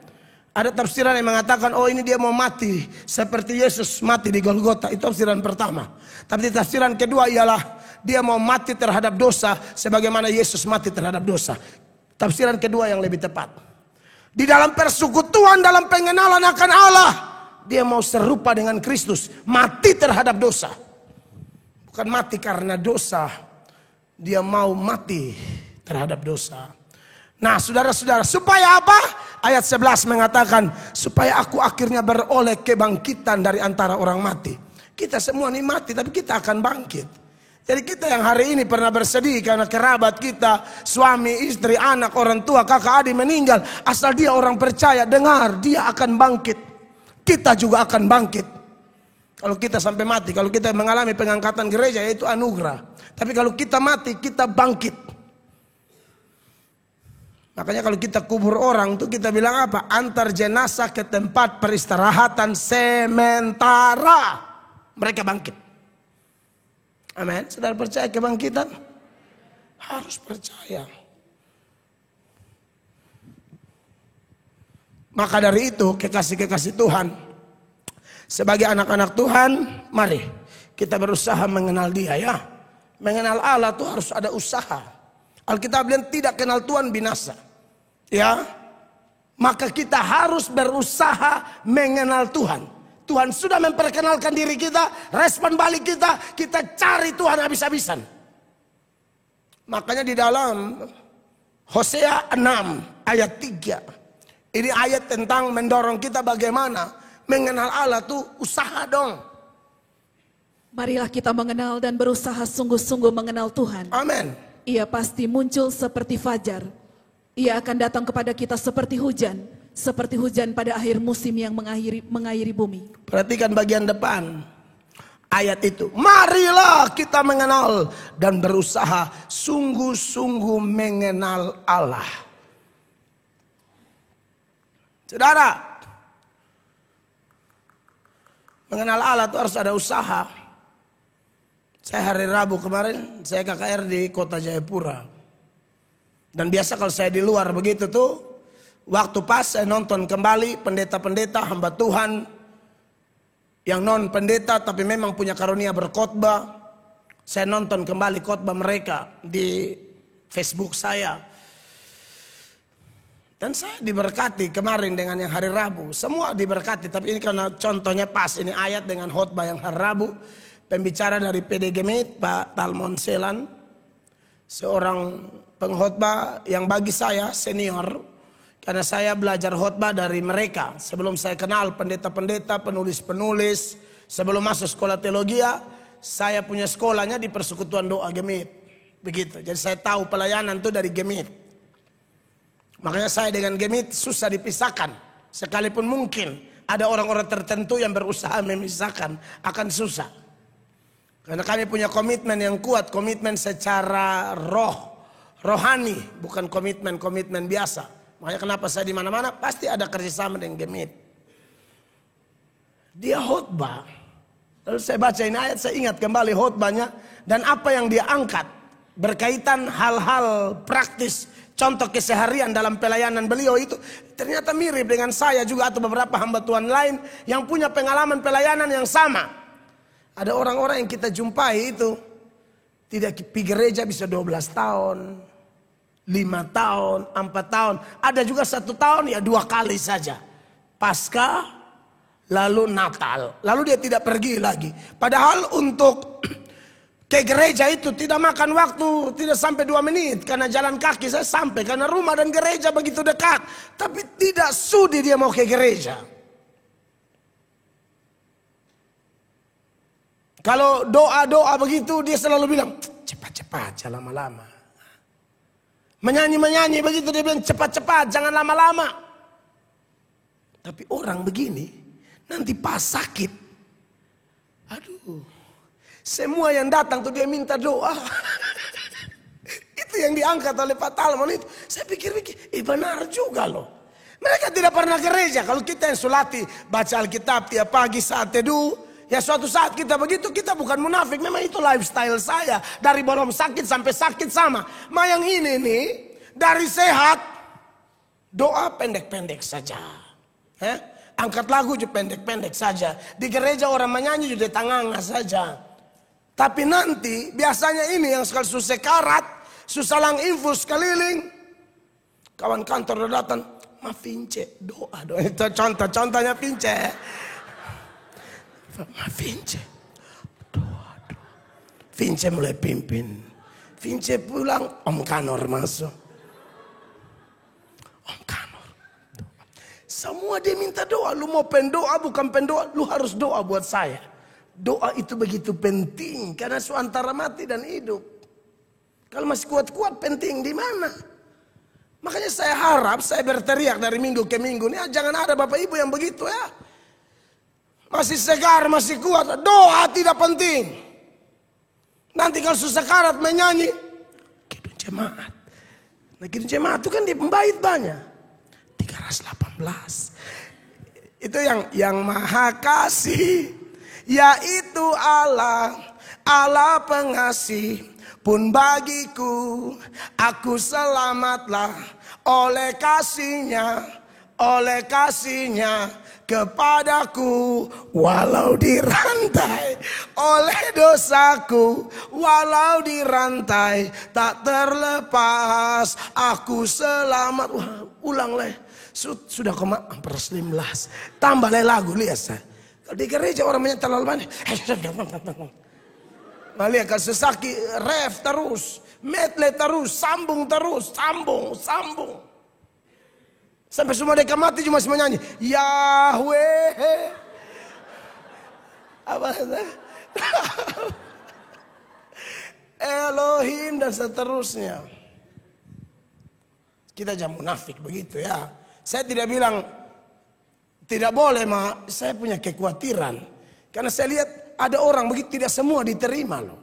Ada tafsiran yang mengatakan, oh ini dia mau mati seperti Yesus mati di Golgota. Itu tafsiran pertama. Tapi tafsiran kedua ialah dia mau mati terhadap dosa sebagaimana Yesus mati terhadap dosa. Tafsiran kedua yang lebih tepat. Di dalam persekutuan, dalam pengenalan akan Allah, dia mau serupa dengan Kristus, mati terhadap dosa. Bukan mati karena dosa, dia mau mati terhadap dosa. Nah, saudara-saudara, supaya apa? Ayat 11 mengatakan, supaya aku akhirnya beroleh kebangkitan dari antara orang mati. Kita semua ini mati, tapi kita akan bangkit. Jadi kita yang hari ini pernah bersedih karena kerabat kita, suami, istri, anak, orang tua, kakak, adik meninggal. Asal dia orang percaya, dengar, dia akan bangkit. Kita juga akan bangkit. Kalau kita sampai mati, kalau kita mengalami pengangkatan gereja, yaitu anugerah. Tapi kalau kita mati, kita bangkit. Makanya kalau kita kubur orang tuh kita bilang apa? Antar jenazah ke tempat peristirahatan sementara. Mereka bangkit. Amin. Saudara percaya kebangkitan? Harus percaya. Maka dari itu kekasih-kekasih Tuhan, sebagai anak-anak Tuhan, mari kita berusaha mengenal Dia ya. Mengenal Allah itu harus ada usaha. Alkitab bilang tidak kenal Tuhan binasa. Ya, maka kita harus berusaha mengenal Tuhan. Tuhan sudah memperkenalkan diri kita, respon balik kita cari Tuhan habis-habisan. Makanya di dalam Hosea 6 ayat 3. Ini ayat tentang mendorong kita bagaimana mengenal Allah tuh usaha dong. Marilah kita mengenal dan berusaha sungguh-sungguh mengenal Tuhan. Amin. Ia pasti muncul seperti fajar. Ia akan datang kepada kita seperti hujan. Seperti hujan pada akhir musim yang mengairi bumi. Perhatikan bagian depan ayat itu. Marilah kita mengenal dan berusaha sungguh-sungguh mengenal Allah. Saudara, mengenal Allah itu harus ada usaha. Saya hari Rabu kemarin, saya KKR di kota Jayapura. Dan biasa kalau saya di luar begitu tuh, waktu pas saya nonton kembali pendeta-pendeta hamba Tuhan yang non pendeta tapi memang punya karunia berkhotbah. Saya nonton kembali khotbah mereka di Facebook saya. Dan saya diberkati kemarin dengan yang hari Rabu. Semua diberkati, tapi ini karena contohnya pas, ini ayat dengan khotbah yang hari Rabu. Pembicara dari PD Gemit, Pak Talmon Selan. Seorang pengkhotbah yang bagi saya senior. Karena saya belajar khotbah dari mereka. Sebelum saya kenal pendeta-pendeta, penulis-penulis. Sebelum masuk sekolah teologi, saya punya sekolahnya di Persekutuan Doa Gemit. Begitu. Jadi saya tahu pelayanan itu dari Gemit. Makanya saya dengan Gemit susah dipisahkan. Sekalipun mungkin ada orang-orang tertentu yang berusaha memisahkan, akan susah. Karena kami punya komitmen yang kuat. Komitmen secara rohani. Bukan komitmen biasa. Makanya kenapa saya di mana-mana pasti ada kerjasama dengan Gemit. Dia khotbah. Lalu saya baca ini ayat, saya ingat kembali khotbahnya dan apa yang dia angkat berkaitan hal-hal praktis, contoh keseharian dalam pelayanan beliau itu ternyata mirip dengan saya juga atau beberapa hamba Tuhan lain yang punya pengalaman pelayanan yang sama. Ada orang-orang yang kita jumpai itu tidak pergi gereja bisa 12 tahun. 5 tahun, 4 tahun. Ada juga 1 tahun ya 2 kali saja. Pasca, lalu Natal. Lalu dia tidak pergi lagi. Padahal untuk ke gereja itu tidak makan waktu, tidak sampai 2 menit. Karena jalan kaki saya sampai. Karena rumah dan gereja begitu dekat. Tapi tidak sudi dia mau ke gereja. Kalau doa-doa begitu dia selalu bilang, cepat-cepat, jangan lama-lama. Menyanyi-menyanyi begitu dia bilang cepat-cepat, jangan lama-lama. Tapi orang begini nanti pas sakit, aduh, semua yang datang tuh dia minta doa. Itu yang diangkat oleh Pak Talmon itu. Saya pikir-pikir, benar juga loh. Mereka tidak pernah gereja. Kalau kita yang sulati baca Alkitab tiap pagi saat teduh. Ya suatu saat kita begitu, kita bukan munafik. Memang itu lifestyle saya. Dari belum sakit sampai sakit sama. Yang ini nih, dari sehat, doa pendek-pendek saja. Angkat lagu juga pendek-pendek saja. Di gereja orang menyanyi juga tanganga saja. Tapi nanti, biasanya ini yang sekali susah karat, susah lang infus keliling. Kawan kantor udah datang, ma Vince, doa. Itu contohnya Vince. Vince, doa. Vince mulai pimpin. Vince pulang, Om Kanor masuk. Om Kanor, doa. Semua dia minta doa. Lu mau pendoa bukan pendoa, lu harus doa buat saya. Doa itu begitu penting karena antara mati dan hidup. Kalau masih kuat-kuat penting di mana? Makanya saya harap saya berteriak dari minggu ke minggu nih, jangan ada Bapak Ibu yang begitu ya. Masih segar, masih kuat. Doa tidak penting. Nanti kalau susah karat menyanyi. Kidung jemaat. Nah kidung jemaat itu kan di pembait banyak. 318. Itu yang maha kasih. Yaitu Allah. Allah pengasih. Pun bagiku. Aku selamatlah. Oleh kasihnya. Oleh kasihnya. Kepadaku walau dirantai oleh dosaku, walau dirantai tak terlepas, aku selamat. Wah, ulang leh, sudah 19 tambah leh lagu lihat saya. Kalau di gereja orang banyak terlalu banyak. Malah kalau sesaki ref terus, medley terus, sambung terus, sambung. Sampai semua mereka mati cuma masih menyanyi Yahweh. Apa itu? Elohim dan seterusnya. Kita jangan munafik begitu ya. Saya tidak bilang tidak boleh, saya punya kekhawatiran. Karena saya lihat ada orang begitu, tidak semua diterima loh.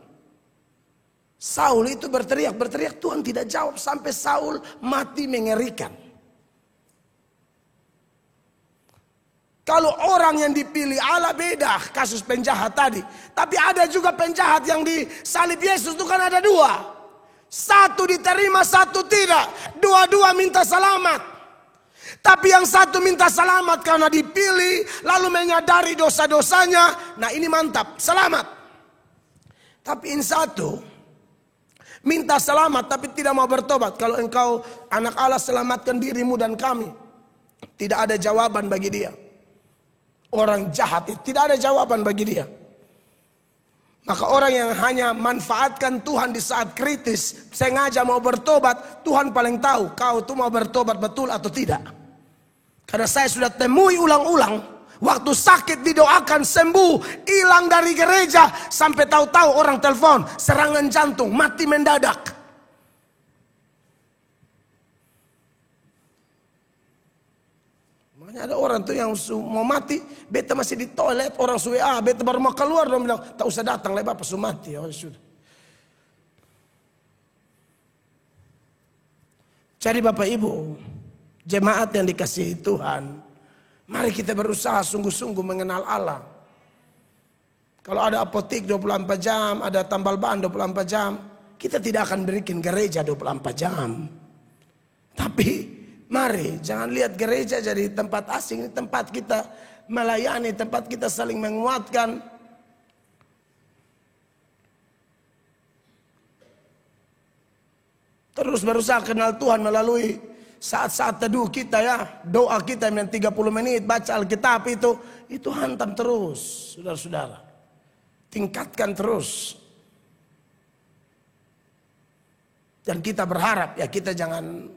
Saul itu berteriak, Tuhan tidak jawab sampai Saul mati mengerikan. Kalau orang yang dipilih Allah beda kasus penjahat tadi. Tapi ada juga penjahat yang disalib Yesus itu kan ada dua. Satu diterima, satu tidak. Dua-dua minta selamat. Tapi yang satu minta selamat karena dipilih, lalu menyadari dosa-dosanya. Nah ini mantap, selamat. Tapi yang satu minta selamat tapi tidak mau bertobat. Kalau engkau anak Allah, selamatkan dirimu dan kami. Tidak ada jawaban bagi dia. Orang jahat itu tidak ada jawaban bagi dia. Maka orang yang hanya manfaatkan Tuhan di saat kritis, sengaja mau bertobat, Tuhan paling tahu kau tuh mau bertobat betul atau tidak. Karena saya sudah temui ulang-ulang, waktu sakit didoakan sembuh, hilang dari gereja, sampai tahu-tahu orang telepon, serangan jantung, mati mendadak. Makanya ada orang tuh yang mau mati, beta masih di toilet, orang suwe beta baru mau keluar, dia bilang, tak usah datang lah bapak, su mati. Oh, sudah. Jadi Bapak Ibu, jemaat yang dikasihi Tuhan, mari kita berusaha sungguh-sungguh mengenal Allah. Kalau ada apotik 24 jam, ada tambal ban 24 jam, kita tidak akan berikan gereja 24 jam. Tapi mari jangan lihat gereja jadi tempat asing, tempat kita melayani, tempat kita saling menguatkan. Terus berusaha kenal Tuhan melalui saat-saat teduh kita ya. Doa kita yang 30 menit, baca Alkitab itu hantam terus, saudara-saudara. Tingkatkan terus. Dan kita berharap ya kita jangan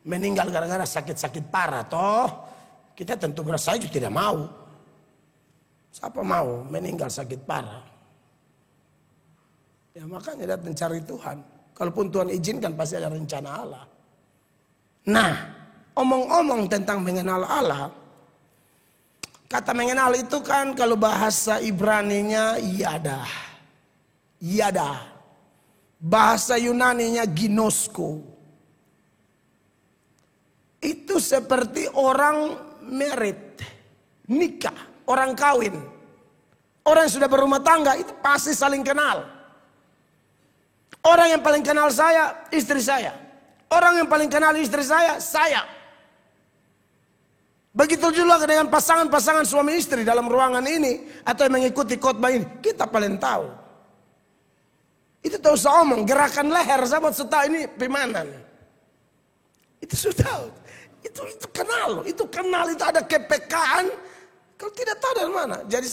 meninggal gara-gara sakit-sakit parah. Toh kita tentu merasa itu tidak mau. Siapa mau meninggal sakit parah? Ya makanya datang cari Tuhan. Kalaupun Tuhan izinkan pasti ada rencana Allah. Nah, omong-omong tentang mengenal Allah. Kata mengenal itu kan kalau bahasa Ibraninya yadah. Yadah. Bahasa Yunaninya ginosko. Itu seperti orang merit. Nikah. Orang kawin. Orang yang sudah berumah tangga itu pasti saling kenal. Orang yang paling kenal saya, istri saya. Orang yang paling kenal istri saya. Begitu juga dengan pasangan-pasangan suami istri dalam ruangan ini. Atau yang mengikuti khotbah ini. Kita paling tahu. Itu tahu saya omong. Gerakan leher sahabat serta ini pimanan. Itu sudah. Itu kenal. Itu kenal. Itu ada kepekaan. Kalau tidak tahu dari mana. Jadi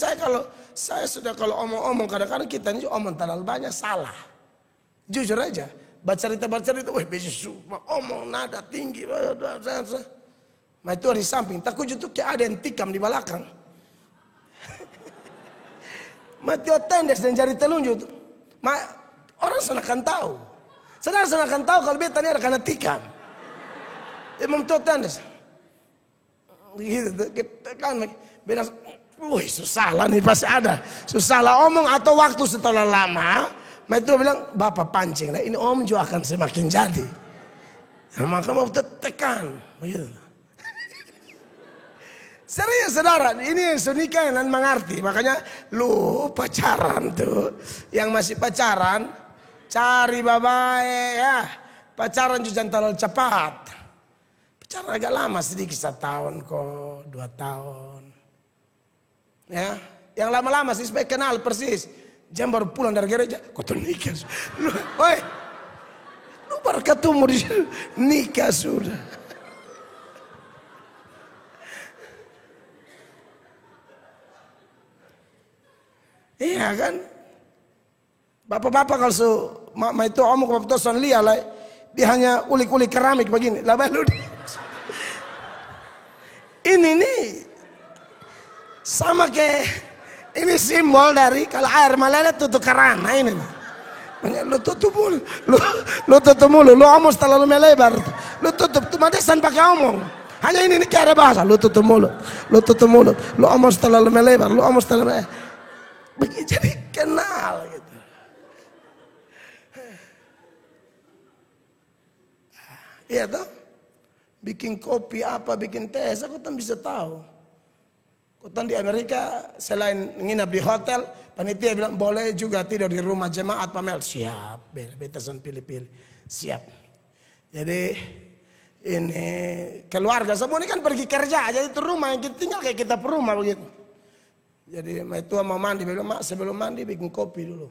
saya sudah kalau omong-omong. Kadang-kadang kita ini omong terlalu banyak salah. Jujur aja, baca cerita, wah begitu, omong nada tinggi, nah itu di samping, takut itu kayak ada yang tikam di belakang. Mati tendes dan jari telunjuk, orang sana akan tahu, saudara sana akan tahu kalau beta ini ada karena tikam. Emang tuh tendes, gitu, kan, benar, wih susah lah nih pasti ada, susah lah omong atau waktu setelah lama. Itu bilang, Bapak pancing lah, ini om juga akan semakin jadi. Nah, maka mau tekan. Begitu. Serius saudara, ini yang sunika yang mengerti. Makanya lu pacaran tuh. Yang masih pacaran, cari babae ya. Pacaran juga jangan terlalu cepat. Pacaran agak lama sedikit, 1 tahun kok, 2 tahun. Ya, yang lama-lama sih supaya kenal persis. Jam baru pulang dari gereja, kau tuh nikah. Woi, lu baru ketemu di sini, nikah sudah. Iya kan? Bapak-bapak kalau itu omong ke bapak son lihat lah, dia hanya ulik-ulik keramik begini. Lah baru ini nih sama kayak ini simbol dari kalau air meleleh tutup keran. Nah ini lu tutup mulu, lu tutup mulu, lu omong terlalu melebar, lu tutup, tuh mantesan pakai omong. Hanya ini nih kayak ada bahasa, lu tutup mulut, lu omong terlalu melebar, lu omong terlalu melebar. Begitu jadi kenal gitu. Iya toh, bikin kopi apa, bikin teh, aku kan bisa tahu. Kutan di Amerika selain nginap di hotel, panitia bilang boleh juga tidur di rumah jemaat Pamel. Siap, beta son pilih-pilih, siap. Jadi ini keluarga semua ini kan pergi kerja, jadi itu rumah yang kita tinggal kayak kita per rumah begitu. Jadi itu mau mandi, bilang mak sebelum mandi bikin kopi dulu.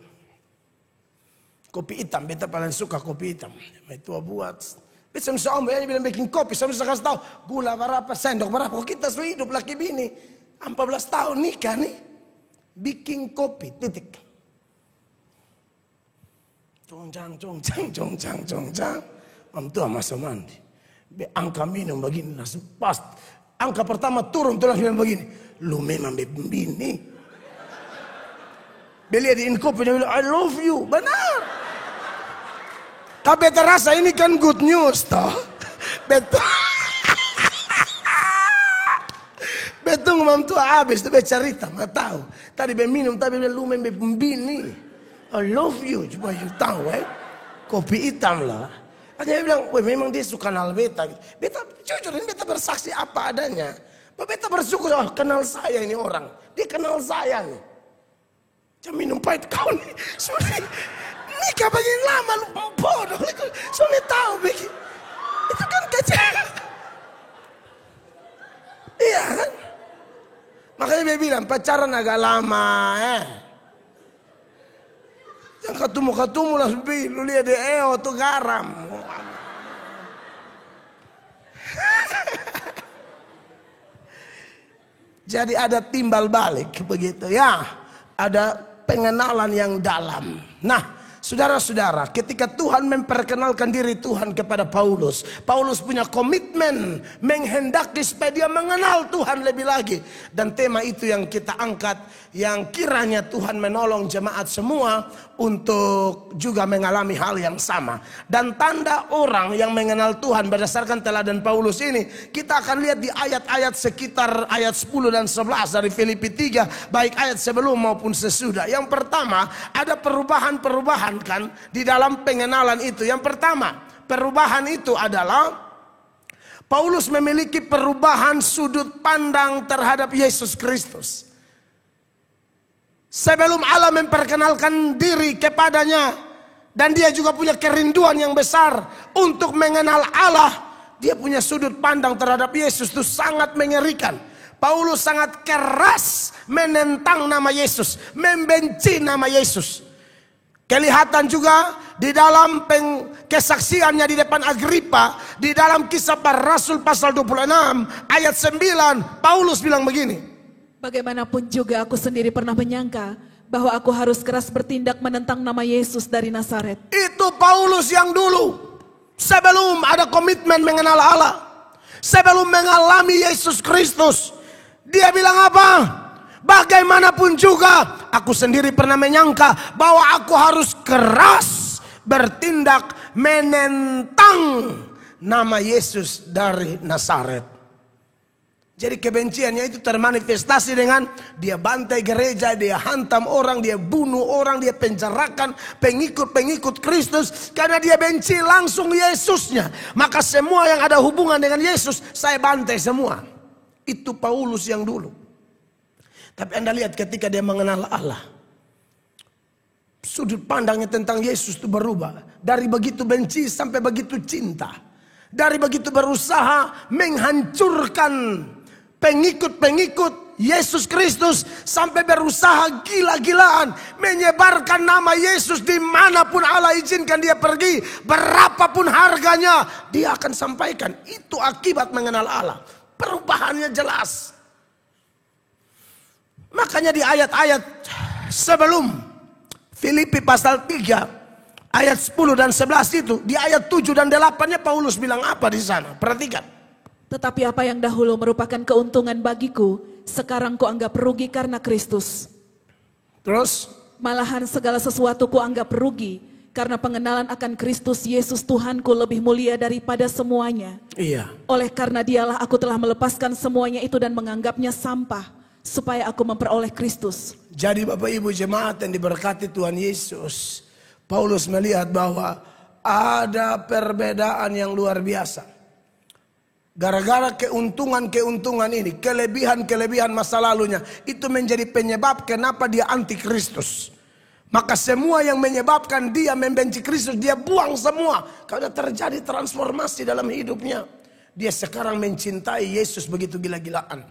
Kopi hitam, beta paling suka kopi hitam. Itu buat. Bisa seomnya bilang bikin kopi, saya kasih tahu gula berapa, sendok berapa. Kok kita sudah hidup laki bini. 14 tahun nikah nih, bikin kopi, titik. Congcang. Om tua masuk mandi. Angka minum begini langsung pas. Angka pertama turun tuh langsung begini. Lu memang bini. Beliau diin kopi, dia bilang I love you, benar. Tapi terasa ini kan good news toh. Betul. Betul ngomong tua habis, itu cerita, nggak tahu. Tadi minum, tapi lu memang bini. I love you, coba you tahu kopi hitam lah. Dia bilang, weh memang dia suka kenal beta. Beta jujur ini beta bersaksi apa adanya. Beta bersyukur, oh, kenal saya ini orang. Dia kenal saya nih. Jangan minum pahit kau nih. Sudah nikah begini lama lu bodoh. Sudah tahu begini. Itu kan kecil. Iya kan? Makanya dia bilang pacaran agak lama Yang ketemu lah lu lihat deh tuh garam. Jadi ada timbal balik begitu ya. Ada pengenalan yang dalam. Nah, saudara-saudara, ketika Tuhan memperkenalkan diri Tuhan kepada Paulus, Paulus punya komitmen menghendaki supaya dia mengenal Tuhan lebih lagi. Dan tema itu yang kita angkat, yang kiranya Tuhan menolong jemaat semua untuk juga mengalami hal yang sama. Dan tanda orang yang mengenal Tuhan berdasarkan teladan Paulus ini, kita akan lihat di ayat-ayat sekitar ayat 10 dan 11 dari Filipi 3, baik ayat sebelum maupun sesudah. Yang pertama, ada perubahan-perubahan kan di dalam pengenalan itu. Yang pertama, perubahan itu adalah Paulus memiliki perubahan sudut pandang terhadap Yesus Kristus. Sebelum Allah memperkenalkan diri kepadanya, dan dia juga punya kerinduan yang besar untuk mengenal Allah, dia punya sudut pandang terhadap Yesus itu sangat mengerikan. Paulus sangat keras menentang nama Yesus, membenci nama Yesus. Kelihatan juga di dalam kesaksiannya di depan Agripa, di dalam Kisah Para Rasul pasal 26 ayat 9, Paulus bilang begini. Bagaimanapun juga aku sendiri pernah menyangka bahwa aku harus keras bertindak menentang nama Yesus dari Nazaret. Itu Paulus yang dulu, sebelum ada komitmen mengenal Allah, sebelum mengalami Yesus Kristus, dia bilang apa? Bagaimanapun juga aku sendiri pernah menyangka bahwa aku harus keras bertindak menentang nama Yesus dari Nazaret. Jadi kebenciannya itu termanifestasi dengan dia bantai gereja, dia hantam orang, dia bunuh orang, dia penjarakan pengikut-pengikut Kristus karena dia benci langsung Yesusnya. Maka semua yang ada hubungan dengan Yesus saya bantai semua. Itu Paulus yang dulu. Tapi Anda lihat ketika dia mengenal Allah, sudut pandangnya tentang Yesus itu berubah. Dari begitu benci sampai begitu cinta. Dari begitu berusaha menghancurkan pengikut-pengikut Yesus Kristus, sampai berusaha gila-gilaan menyebarkan nama Yesus dimanapun Allah izinkan dia pergi, berapapun harganya dia akan sampaikan. Itu akibat mengenal Allah. Perubahannya jelas. Makanya di ayat-ayat sebelum Filipi pasal 3 ayat 10 dan 11 itu, di ayat 7 dan 8-nya Paulus bilang apa di sana? Perhatikan. Tetapi apa yang dahulu merupakan keuntungan bagiku, sekarang kuanggap rugi karena Kristus. Terus? Malahan segala sesuatu kuanggap rugi, karena pengenalan akan Kristus Yesus Tuhanku lebih mulia daripada semuanya. Iya. Oleh karena dialah aku telah melepaskan semuanya itu dan menganggapnya sampah, supaya aku memperoleh Kristus. Jadi Bapak Ibu jemaat yang diberkati Tuhan Yesus, Paulus melihat bahwa ada perbedaan yang luar biasa. Gara-gara keuntungan-keuntungan ini, kelebihan-kelebihan masa lalunya, itu menjadi penyebab kenapa dia anti Kristus. Maka semua yang menyebabkan dia membenci Kristus, dia buang semua. Karena terjadi transformasi dalam hidupnya. Dia sekarang mencintai Yesus begitu gila-gilaan.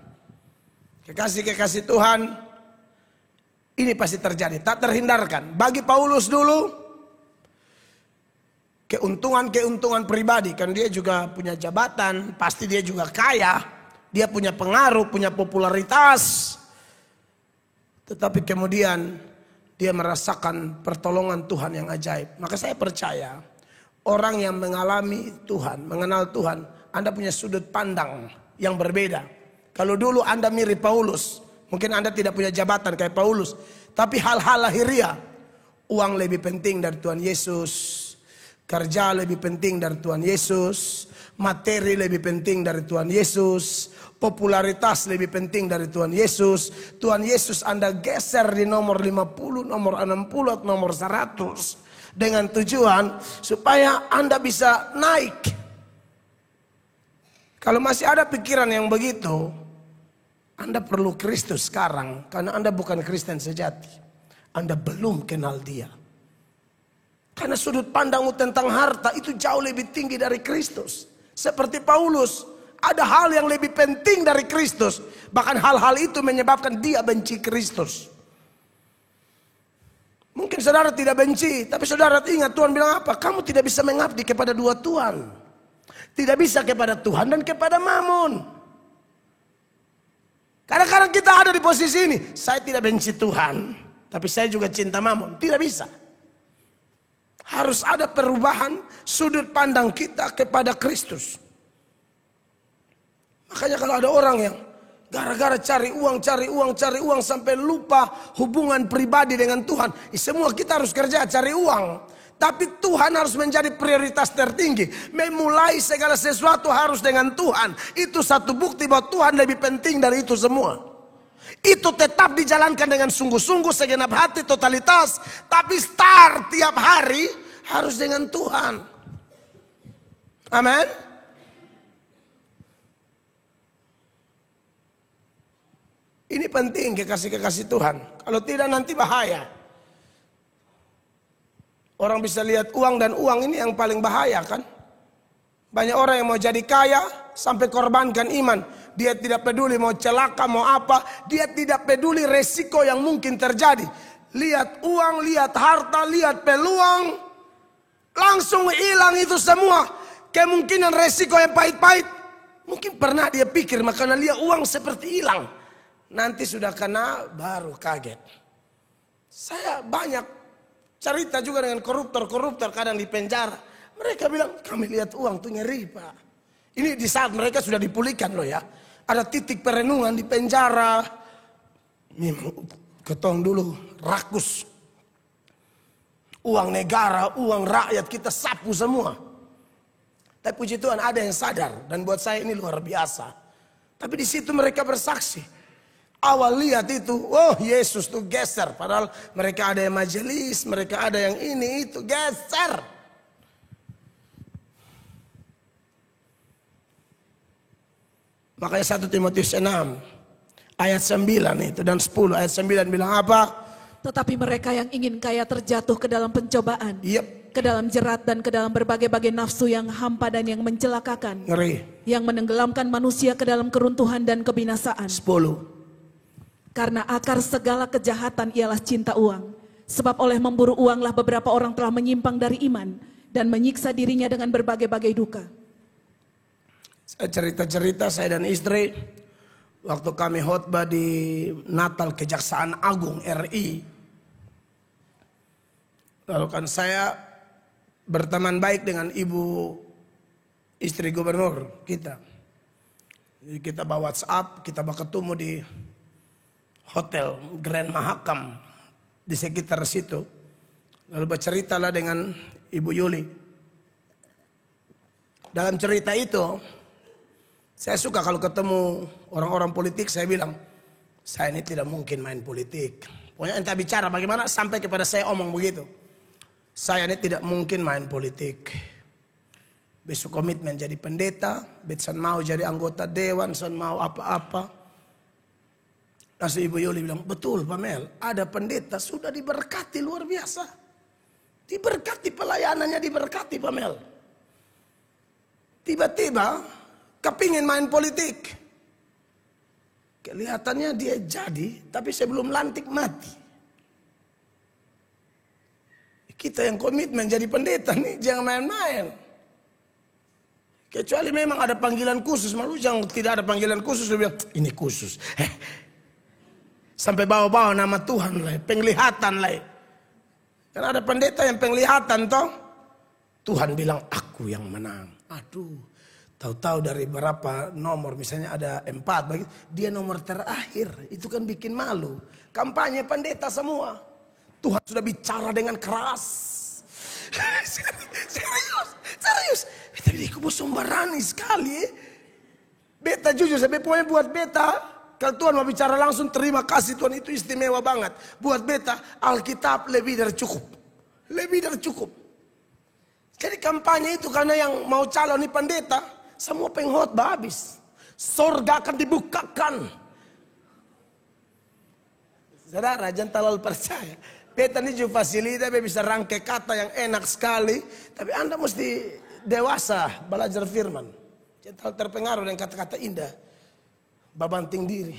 Kekasih-kekasih Tuhan, ini pasti terjadi, tak terhindarkan. Bagi Paulus dulu, keuntungan-keuntungan pribadi, kan dia juga punya jabatan, pasti dia juga kaya, dia punya pengaruh, punya popularitas. Tetapi kemudian dia merasakan pertolongan Tuhan yang ajaib. Maka saya percaya orang yang mengalami Tuhan, mengenal Tuhan, Anda punya sudut pandang yang berbeda. Kalau dulu Anda mirip Paulus, mungkin Anda tidak punya jabatan kayak Paulus, tapi hal-hal lahiriah, uang lebih penting dari Tuhan Yesus. Kerja lebih penting dari Tuhan Yesus, materi lebih penting dari Tuhan Yesus, popularitas lebih penting dari Tuhan Yesus. Tuhan Yesus Anda geser di nomor 50, nomor 60, nomor 100 dengan tujuan supaya Anda bisa naik. Kalau masih ada pikiran yang begitu, Anda perlu Kristus sekarang, karena Anda bukan Kristen sejati. Anda belum kenal Dia. Karena sudut pandangmu tentang harta itu jauh lebih tinggi dari Kristus. Seperti Paulus, ada hal yang lebih penting dari Kristus. Bahkan hal-hal itu menyebabkan dia benci Kristus. Mungkin saudara tidak benci, tapi saudara ingat Tuhan bilang apa? Kamu tidak bisa mengabdi kepada dua Tuhan. Tidak bisa kepada Tuhan dan kepada Mammon. Kadang-kadang kita ada di posisi ini. Saya tidak benci Tuhan, tapi saya juga cinta Mammon. Tidak bisa. Harus ada perubahan sudut pandang kita kepada Kristus. Makanya kalau ada orang yang gara-gara cari uang sampai lupa hubungan pribadi dengan Tuhan. Semua kita harus kerja cari uang. Tapi Tuhan harus menjadi prioritas tertinggi. Memulai segala sesuatu harus dengan Tuhan. Itu satu bukti bahwa Tuhan lebih penting dari itu semua. Itu tetap dijalankan dengan sungguh-sungguh, segenap hati, totalitas. Tapi start tiap hari harus dengan Tuhan. Amin. Ini penting kekasih-kekasih Tuhan. Kalau tidak nanti bahaya. Orang bisa lihat uang, dan uang ini yang paling bahaya kan. Banyak orang yang mau jadi kaya sampai korbankan iman. Dia tidak peduli mau celaka, mau apa. Dia tidak peduli resiko yang mungkin terjadi. Lihat uang, lihat harta, lihat peluang. Langsung hilang itu semua. Kemungkinan resiko yang pahit-pahit. Mungkin pernah dia pikir, makanya lihat uang seperti hilang. Nanti sudah kena baru kaget. Saya banyak cerita juga dengan koruptor-koruptor kadang di penjara. Mereka bilang, kami lihat uang tuh ngeri Pak. Ini di saat mereka sudah dipulihkan loh ya. Ada titik perenungan di penjara. Memang ketong dulu rakus. Uang negara, uang rakyat kita sapu semua. Tapi puji Tuhan ada yang sadar. Dan buat saya ini luar biasa. Tapi di situ mereka bersaksi. Awal lihat itu, oh Yesus tuh geser. Padahal mereka ada yang majelis, mereka ada yang ini itu geser. Makanya 1 Timotius 6 ayat 9 itu dan 10 ayat 9 bilang apa? Tetapi mereka yang ingin kaya terjatuh ke dalam pencobaan, ke dalam jerat dan ke dalam berbagai-bagai nafsu yang hampa dan yang mencelakakan. Ngeri. Yang menenggelamkan manusia ke dalam keruntuhan dan kebinasaan. 10. Karena akar segala kejahatan ialah cinta uang. Sebab oleh memburu uanglah beberapa orang telah menyimpang dari iman dan menyiksa dirinya dengan berbagai-bagai duka. Saya cerita-cerita saya dan istri waktu kami khotbah di Natal Kejaksaan Agung RI Lalu kan saya berteman baik dengan ibu istri gubernur kita. Jadi kita bawa WhatsApp, kita bawa ketemu di Hotel Grand Mahakam di sekitar situ. Lalu berceritalah dengan Ibu Yuli. Dalam cerita itu, saya suka kalau ketemu orang-orang politik, saya bilang, saya ini tidak mungkin main politik. Pokoknya entah bicara bagaimana sampai kepada saya omong begitu. Saya ini tidak mungkin main politik. Besok komitmen jadi pendeta, besok mau jadi anggota dewan, son mau apa-apa. Lalu Ibu Yuli bilang, betul Pak Mel, ada pendeta sudah diberkati luar biasa. Diberkati pelayanannya, diberkati Pak Mel. Tiba-tiba kepingin main politik. Kelihatannya dia jadi, tapi sebelum lantik mati. Kita yang komitmen jadi pendeta nih, jangan main-main. Kecuali memang ada panggilan khusus, malu jangan tidak ada panggilan khusus, dia bilang, ini khusus. Sampai bawa-bawa nama Tuhan lah, penglihatan lah. Karena ada pendeta yang penglihatan toh. Tuhan bilang aku yang menang. Aduh, tahu-tahu dari berapa nomor, misalnya ada 4, bagi dia nomor terakhir. Itu kan bikin malu. Kampanye pendeta semua. Tuhan sudah bicara dengan keras. Serius. Tapi aku berani sekali. Beta jujur, sampai pokoknya buat beta. Kalau Tuhan mau bicara langsung, terima kasih Tuhan, itu istimewa banget. Buat beta, Alkitab lebih dari cukup. Lebih dari cukup. Jadi kampanye itu karena yang mau calon ini pendeta, semua pengkhotbah habis. Sorga akan dibukakan. Saudara, jangan terlalu percaya. Beta ini juga fasilita, bisa rangkai kata yang enak sekali. Tapi Anda mesti dewasa, belajar firman. Jangan terlalu terpengaruh dengan kata-kata indah. Babanting diri.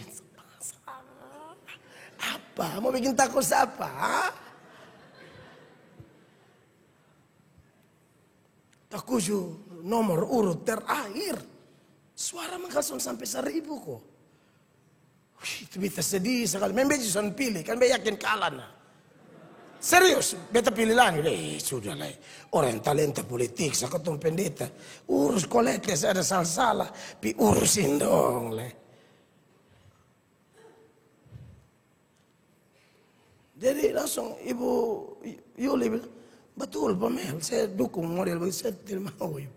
Apa? Mau bikin takut siapa? Takuju nomor urut terakhir. Suara mengkasong sampai 1.000 kok. Itu beta sedih sekali. Memang beta sudah pilih. Kan beta yakin kalah nah. Serius. Beta pilih lagi. Sudah lah. Orang talenta politik. Saya ketemu pendeta. Urus koleknya. Saya ada salah-salah. Pi urusin dong lah. Jadi langsung Ibu Yuli bilang, betul Pak Mel, saya dukung model begitu, saya tidak mau Ibu.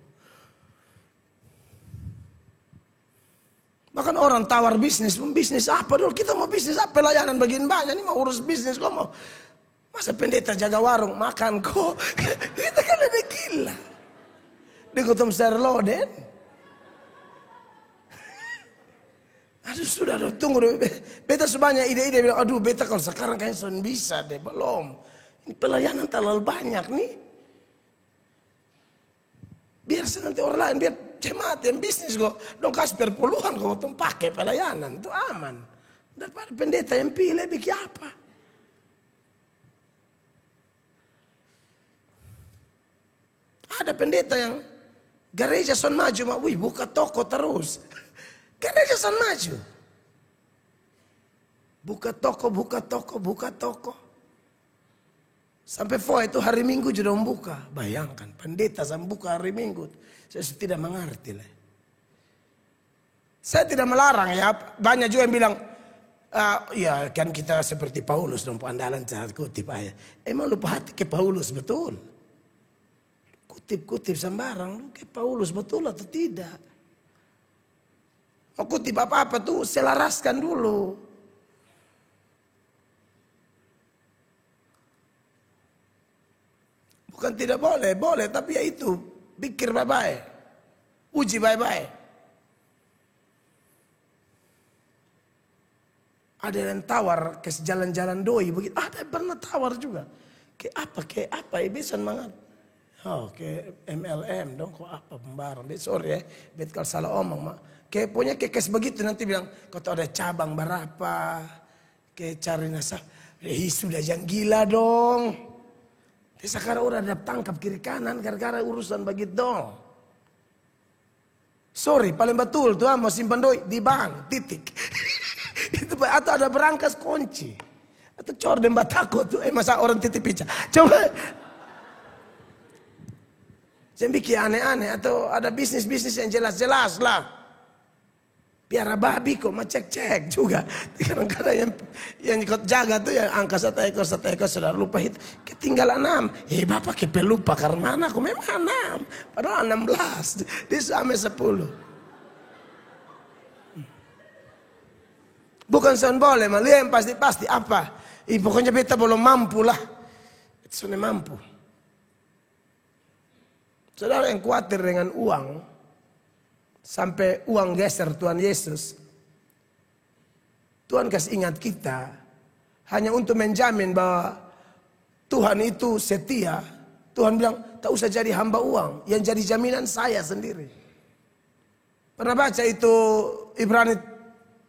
Bahkan orang tawar bisnis apa dulu, kita mau bisnis apa, pelayanan bagian banyak, ini mau urus bisnis kok mau. Masa pendeta jaga warung, makan kok, kita kan ada gila. Dikutum serloden. Aduh sudah tunggu deh. Beta sebanyak ide-ide bilang, aduh beta kalau sekarang kayaknya sudah bisa deh, belum. Ini pelayanan terlalu banyak nih. Biar nanti orang lain, biar jemaat yang bisnis kok. Dong kasih perpuluhan kok, untuk pakai pelayanan, itu aman. Daripada pendeta yang pilih, bikin apa? Ada pendeta yang gereja son maju, wih buka toko terus. Gereja son maju. Buka toko. Sampai itu hari Minggu sudah membuka. Bayangkan, pendeta sampai buka hari Minggu. Saya tidak mengerti lah. Saya tidak melarang ya. Banyak juga yang bilang, ya kan kita seperti Paulus dong, andalan cara kutip aja. Emang lupa hati ke Paulus betul? Kutip sembarang, lu ke Paulus betul atau tidak? Mau kutip apa-apa tuh selaraskan dulu. Bukan tidak boleh, boleh. Tapi ya itu, pikir baik-baik. Uji baik-baik. Ada yang tawar ke jalan-jalan doi begitu. Ada yang pernah tawar juga. Kayak apa ya bisa mangat. Oh, kayak MLM dong, kok apa pembarang. Sorry ya, bet kalau salah omong mak. Kayak punya kekes begitu nanti bilang, kau tahu ada cabang berapa, kayak cari nasab. Sudah jangan gila dong. Sekarang udah ada tangkap kiri kanan gara-gara urusan begitu dong. Sorry, paling betul tuh mau simpan doi di bank, titik. Itu atau ada berangkas kunci. Atau corden batako tuh, masa orang titip pica. Coba. Jangan bikin aneh-aneh atau ada bisnis-bisnis yang jelas-jelas lah. Piara babi kok cek-cek juga. Kadang-kadang yang ikut jaga tuh yang angka satu ekor sudah lupa itu. Ketinggalan 6. Bapak kepelupa karena anakku memang 6. Padahal 16. Dia sampai 10. Bukan soal boleh, malah yang pasti-pasti apa? Pokoknya beta belum mampu lah. Sudah mampu. Saudara yang khawatir dengan uang, sampai uang geser Tuhan Yesus, Tuhan kasih ingat kita hanya untuk menjamin bahwa Tuhan itu setia. Tuhan bilang, tak usah jadi hamba uang, yang jadi jaminan saya sendiri. Pernah baca itu Ibrani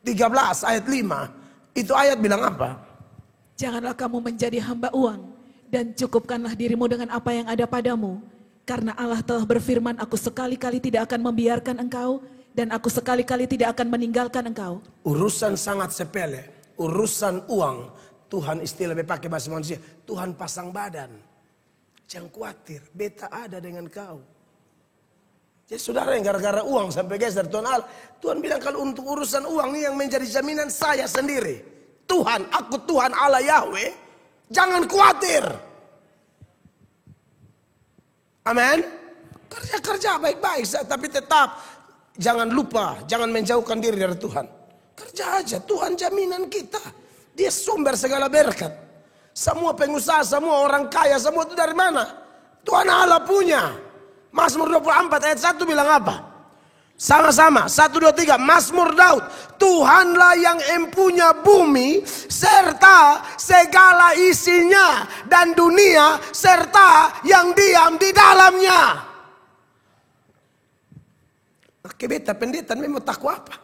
13 ayat 5. Itu ayat bilang apa? Janganlah kamu menjadi hamba uang, dan cukupkanlah dirimu dengan apa yang ada padamu. Karena Allah telah berfirman, aku sekali-kali tidak akan membiarkan engkau, dan aku sekali-kali tidak akan meninggalkan engkau. Urusan sangat sepele, urusan uang, Tuhan istilahnya pakai bahasa manusia, Tuhan pasang badan. Jangan khawatir, beta ada dengan kau. Jadi saudara yang gara-gara uang sampai geser Tuhan Allah, Tuhan bilang kalau untuk urusan uang ini yang menjadi jaminan saya sendiri. Tuhan, aku Tuhan Allah Yahweh, jangan khawatir. Amin. Kerja baik-baik, tapi tetap jangan lupa, jangan menjauhkan diri dari Tuhan. Kerja aja, Tuhan jaminan kita. Dia sumber segala berkat. Semua pengusaha, semua orang kaya, semua itu dari mana? Tuhan Allah punya. Mazmur 24 ayat 1 bilang apa? Sama-sama, 1, 2, 3, Mazmur Daud. Tuhanlah yang empunya bumi serta segala isinya, dan dunia serta yang diam di dalamnya. Oke beta pendeta memang takwa apa?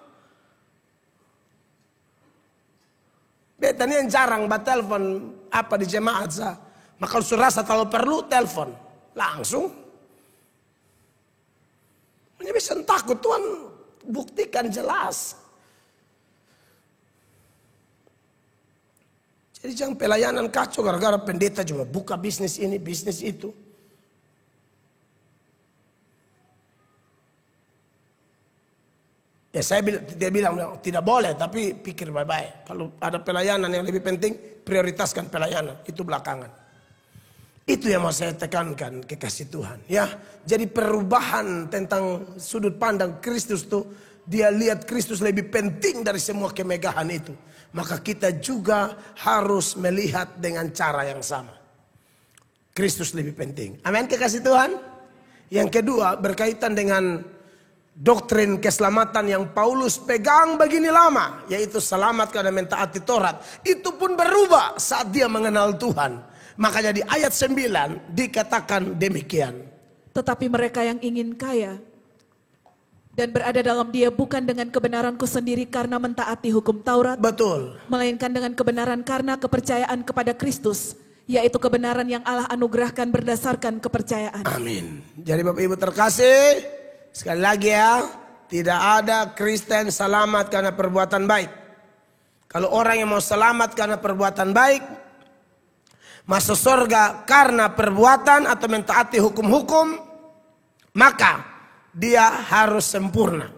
Beta ini yang jarang telepon apa di jemaat sah. Maka kalau rasa kalau perlu telepon langsung. Ini bisa takut, Tuhan buktikan jelas. Jadi jangan pelayanan kacau gara-gara pendeta cuma buka bisnis ini, bisnis itu. Ya dia bilang tidak boleh, tapi pikir baik-baik. Kalau ada pelayanan yang lebih penting, prioritaskan pelayanan, itu belakangan. Itu yang mau saya tekankan, kekasih Tuhan. Ya, jadi perubahan tentang sudut pandang Kristus tuh, dia lihat Kristus lebih penting dari semua kemegahan itu. Maka kita juga harus melihat dengan cara yang sama. Kristus lebih penting. Amin, kekasih Tuhan. Yang kedua berkaitan dengan doktrin keselamatan yang Paulus pegang begini lama, yaitu selamat karena mentaati Taurat. Itu pun berubah saat dia mengenal Tuhan. Makanya di ayat 9 dikatakan demikian. Tetapi mereka yang ingin kaya dan berada dalam dia bukan dengan kebenaranku sendiri karena mentaati hukum Taurat. Betul. Melainkan dengan kebenaran karena kepercayaan kepada Kristus, yaitu kebenaran yang Allah anugerahkan berdasarkan kepercayaan. Amin. Jadi Bapak Ibu terkasih, sekali lagi ya, tidak ada Kristen selamat karena perbuatan baik. Kalau orang yang mau selamat karena perbuatan baik, masuk surga karena perbuatan atau mentaati hukum-hukum, maka dia harus sempurna.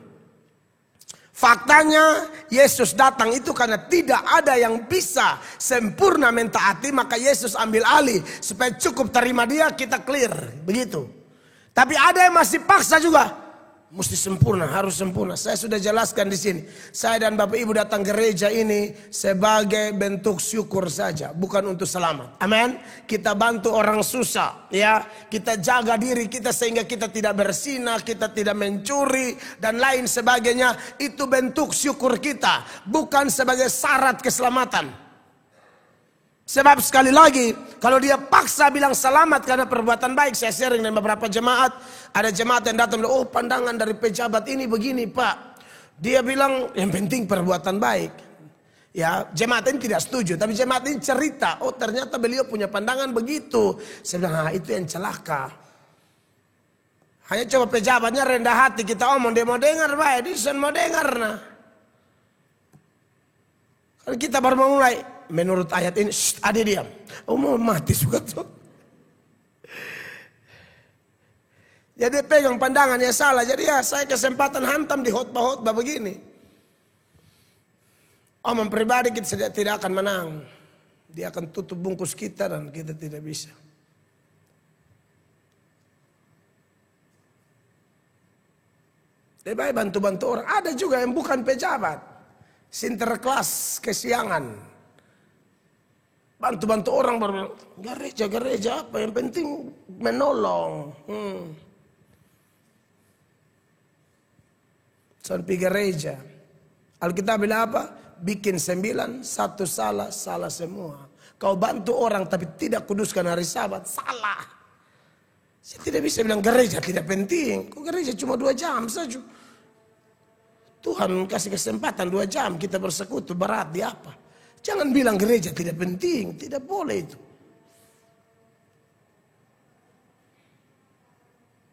Faktanya Yesus datang itu karena tidak ada yang bisa sempurna mentaati, maka Yesus ambil alih supaya cukup terima dia, kita clear, begitu. Tapi ada yang masih paksa juga. Mesti sempurna, harus sempurna. Saya sudah jelaskan di sini. Saya dan Bapak Ibu datang gereja ini sebagai bentuk syukur saja, bukan untuk selamat. Amin. Kita bantu orang susah, ya. Kita jaga diri kita sehingga kita tidak bersinah, kita tidak mencuri dan lain sebagainya. Itu bentuk syukur kita, bukan sebagai syarat keselamatan. Sebab sekali lagi, kalau dia paksa bilang selamat karena perbuatan baik, saya sharing dengan beberapa jemaat. Ada jemaat yang datang, oh pandangan dari pejabat ini begini Pak. Dia bilang yang penting perbuatan baik. Ya, jemaat ini tidak setuju, tapi jemaat ini cerita, oh ternyata beliau punya pandangan begitu. Saya bilang, itu yang celaka. Hanya coba pejabatnya rendah hati, kita omong dia mau dengar baik, dia mau dengar nah. Kalau kita baru mau mulai, menurut ayat ini, ada diam. Oh mau mati juga tuh. Jadi pegang pandangan yang salah. Jadi ya saya kesempatan hantam di khotbah-khotbah begini. Omong pribadi kita tidak akan menang. Dia akan tutup bungkus kita dan kita tidak bisa. Lebih baik bantu-bantu orang. Ada juga yang bukan pejabat. Sinterklas kesiangan. Bantu-bantu orang gereja apa yang penting menolong. Sampai gereja. Alkitab bilang apa? Bikin 9, 1 salah, salah semua. Kau bantu orang tapi tidak kuduskan hari Sabat, salah. Saya tidak bisa bilang gereja tidak penting. Kok gereja cuma 2 jam saja. Tuhan kasih kesempatan 2 jam kita bersekutu, berat di apa? Jangan bilang gereja tidak penting, tidak boleh itu.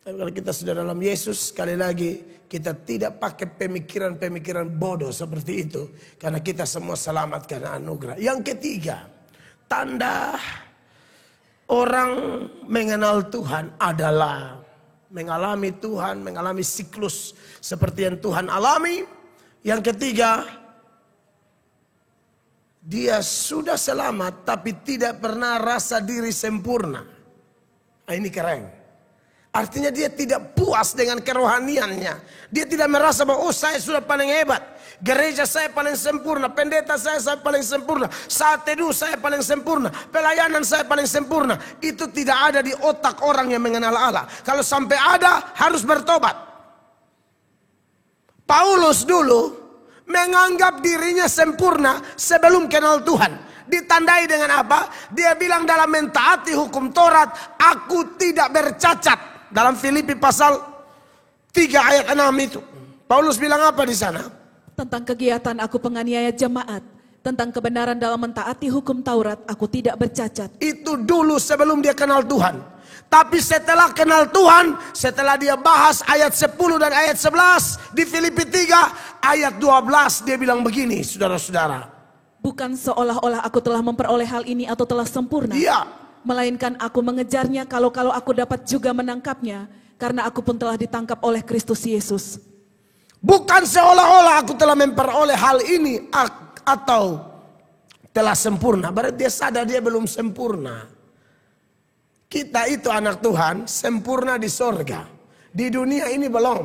Tapi kalau kita sudah dalam Yesus, sekali lagi kita tidak pakai pemikiran-pemikiran bodoh seperti itu. Karena kita semua selamat karena anugerah. Yang ketiga, tanda orang mengenal Tuhan adalah mengalami Tuhan, mengalami siklus seperti yang Tuhan alami. Yang ketiga, dia sudah selamat tapi tidak pernah rasa diri sempurna. Nah, ini keren. Artinya dia tidak puas dengan kerohaniannya. Dia tidak merasa bahwa oh saya sudah paling hebat. Gereja saya paling sempurna. Pendeta saya paling sempurna. Saat teduh saya paling sempurna. Pelayanan saya paling sempurna. Itu tidak ada di otak orang yang mengenal Allah. Kalau sampai ada harus bertobat. Paulus dulu menganggap dirinya sempurna sebelum kenal Tuhan. Ditandai dengan apa? Dia bilang dalam mentaati hukum Taurat, aku tidak bercacat. Dalam Filipi pasal 3 ayat 6 itu. Paulus bilang apa di sana? Tentang kegiatan aku penganiaya jemaat. Tentang kebenaran dalam mentaati hukum Taurat, aku tidak bercacat. Itu dulu sebelum dia kenal Tuhan. Tapi setelah kenal Tuhan, setelah dia bahas ayat 10 dan ayat 11 di Filipi 3 ayat 12 dia bilang begini, saudara-saudara. Bukan seolah-olah aku telah memperoleh hal ini atau telah sempurna. Iya. Melainkan aku mengejarnya kalau aku dapat juga menangkapnya. Karena aku pun telah ditangkap oleh Kristus Yesus. Bukan seolah-olah aku telah memperoleh hal ini atau telah sempurna. Berarti dia sadar dia belum sempurna. Kita itu anak Tuhan sempurna di sorga. Di dunia ini belum.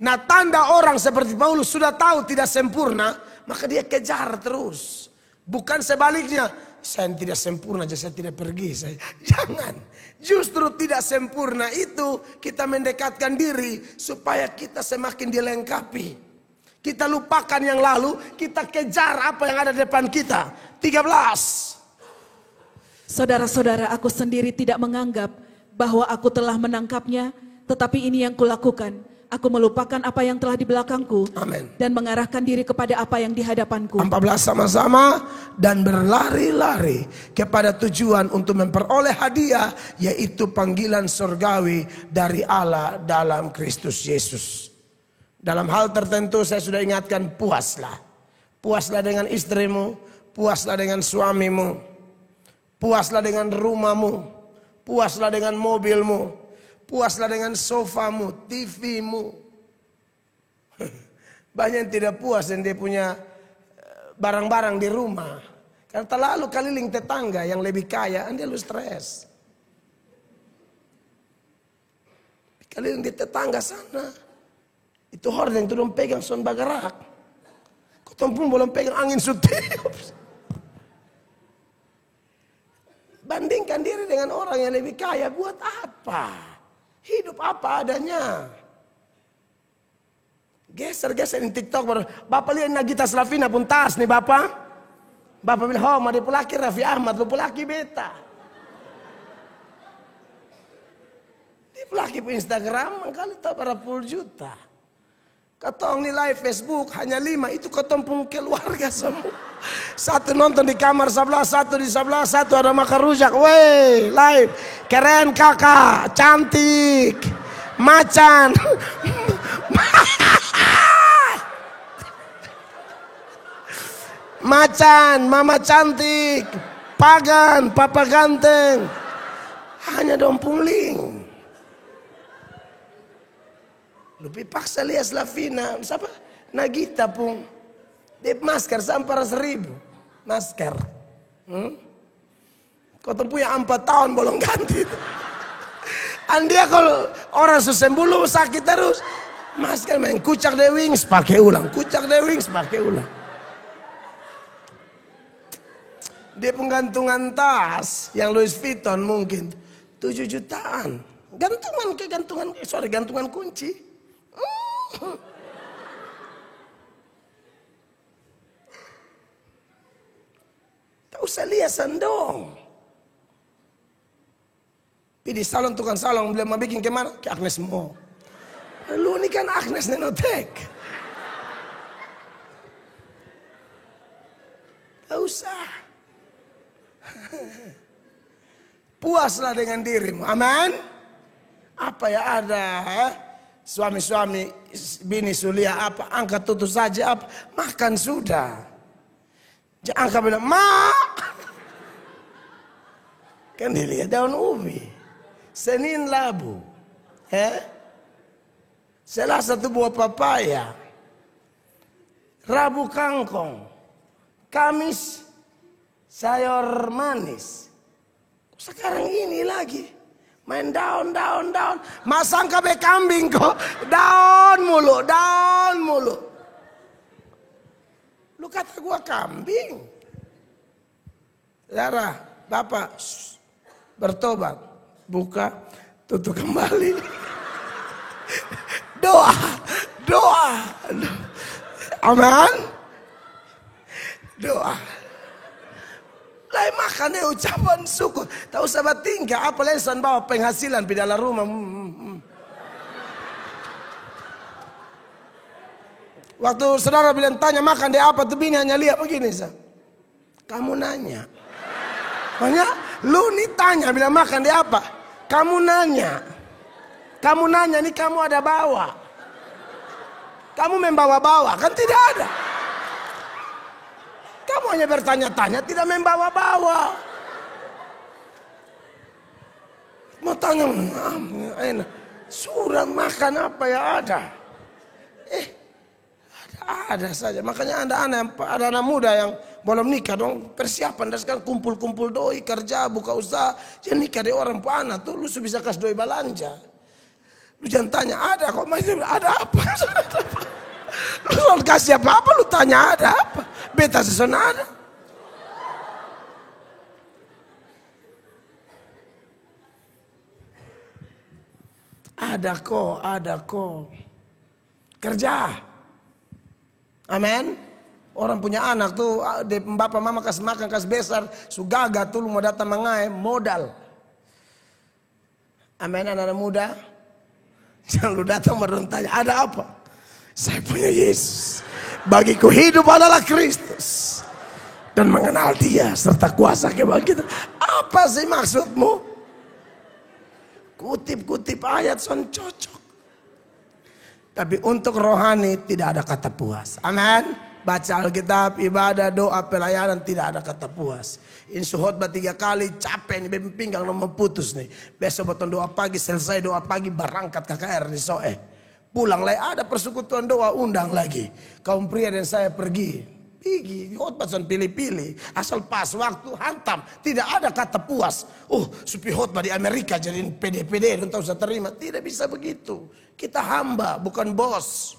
Nah tanda orang seperti Paulus sudah tahu tidak sempurna. Maka dia kejar terus. Bukan sebaliknya. Saya tidak sempurna, saya tidak pergi. Jangan. Justru tidak sempurna itu kita mendekatkan diri supaya kita semakin dilengkapi. Kita lupakan yang lalu, kita kejar apa yang ada di depan kita. 13. Saudara-saudara, aku sendiri tidak menganggap bahwa aku telah menangkapnya, tetapi ini yang kulakukan. Aku melupakan apa yang telah di belakangku. Amin. Dan mengarahkan diri kepada apa yang di hadapanku. 14 sama-sama. Dan berlari-lari kepada tujuan untuk memperoleh hadiah. Yaitu panggilan surgawi dari Allah dalam Kristus Yesus. Dalam hal tertentu saya sudah ingatkan, puaslah. Puaslah dengan istrimu. Puaslah dengan suamimu. Puaslah dengan rumahmu. Puaslah dengan mobilmu. Puaslah dengan sofamu, TV-mu. Banyak yang tidak puas dan dia punya barang-barang di rumah. Karena terlalu keliling tetangga yang lebih kaya, dia lu stres. Keliling di tetangga sana. Itu hordeng, itu dong pegang son bagarak. Kau pun belum pegang angin sutiup. Bandingkan diri dengan orang yang lebih kaya, buat apa? Hidup apa adanya. Geser-geser di TikTok baru. Bapak lihat Nagita Slavina pun tas nih bapak. Bapak bilang, oh mau dipulaki Raffi Ahmad, lu pulaki beta. Dipulaki pun Instagram, kali tak berapa puluh juta. Katong nilai Facebook hanya 5, itu katong pun keluarga semua. Satu nonton di kamar sebelah, satu di sebelah, satu ada makan rujak. Wey, live. Keren kakak, cantik, macan. macan, mama cantik, pagan, papa ganteng, hanya dong pungling. Lupi paksa lias Lavina, siapa? Nagita pun, dia masker sampai 1.000 masker. Kau tempuh yang 4 tahun belum ganti. Andia kalau orang susembulu sakit terus, masker main kucak the wings pakai ulang, kucak the wings pakai ulang. Dia penggantungan tas yang Louis Vuitton mungkin 7 jutaan. Gantungan kunci. Tak usah liasan dong. Di salon tukang salon beliau mau bikin kemana? Ke Agnes Mo. Lu ini kan Agnes Nenotek. Tak usah. Puaslah dengan dirimu. Aman. Apa ya ada suami-suami bini sulia apa angkat tutu saja apa makan sudah. Jangan angkat bilang mak. Kan dilihat daun ubi. Senin labu, Selasa tuh buah papaya, Rabu kangkong, Kamis sayur manis. Sekarang ini lagi main daun. Masang kabe kambing kok, daun mulu. Lu kata gua kambing. Saudara, Bapak bertobat. Buka, tutup kembali. Doa. Aman. Doa. Lai makannya ucapan syukur. Tahu sahabat tingkah apa lesan bawa penghasilan di dalam rumah. Waktu saudara bilang tanya makan dia apa tuh bini hanya lihat begini sah. Kamu nanya. Makanya lu nih tanya bilang makan dia apa? Kamu nanya nih kamu ada bawa. Kamu membawa-bawa, kan tidak ada. Kamu hanya bertanya-tanya, tidak membawa-bawa. Mau tanya, enak. Surat makan apa ya ada? Ada saja. Makanya ada anak muda yang belum nikah dong persiapan dan sekarang kumpul-kumpul doi kerja buka usaha jangan nikah deh orang panah tuh lu bisa kasih doi belanja lu jangan tanya ada kok masih ada apa lu kalau kasih apa lu tanya ada apa beta sesona ada kok kerja amin. Orang punya anak tuh, bapak mama kasih makan, kasih besar, sugaga tuh lu mau datang mengai, modal. Amin anak-anak muda. Jangan lu datang baru tanya, ada apa? Saya punya Yesus. Bagiku hidup adalah Kristus. Dan mengenal dia serta kuasa kebangkitan. Apa sih maksudmu? Kutip-kutip ayat son cocok. Tapi untuk rohani tidak ada kata puas. Amin. Baca Alkitab, ibadah, doa, pelayanan tidak ada kata puas. Insu khotbah 3 kali capek nih, pinggang mau putus nih. Besok beton doa pagi, selesai doa pagi berangkat KKR di Soe. Pulang lagi ada persekutuan doa undang lagi. Kaum pria dan saya pergi. Khotbah son pilih-pilih. Asal pas waktu hantam. Tidak ada kata puas. Supi khotbah di Amerika jadiin PD-PD dan tak usah terima. Tidak bisa begitu. Kita hamba bukan bos.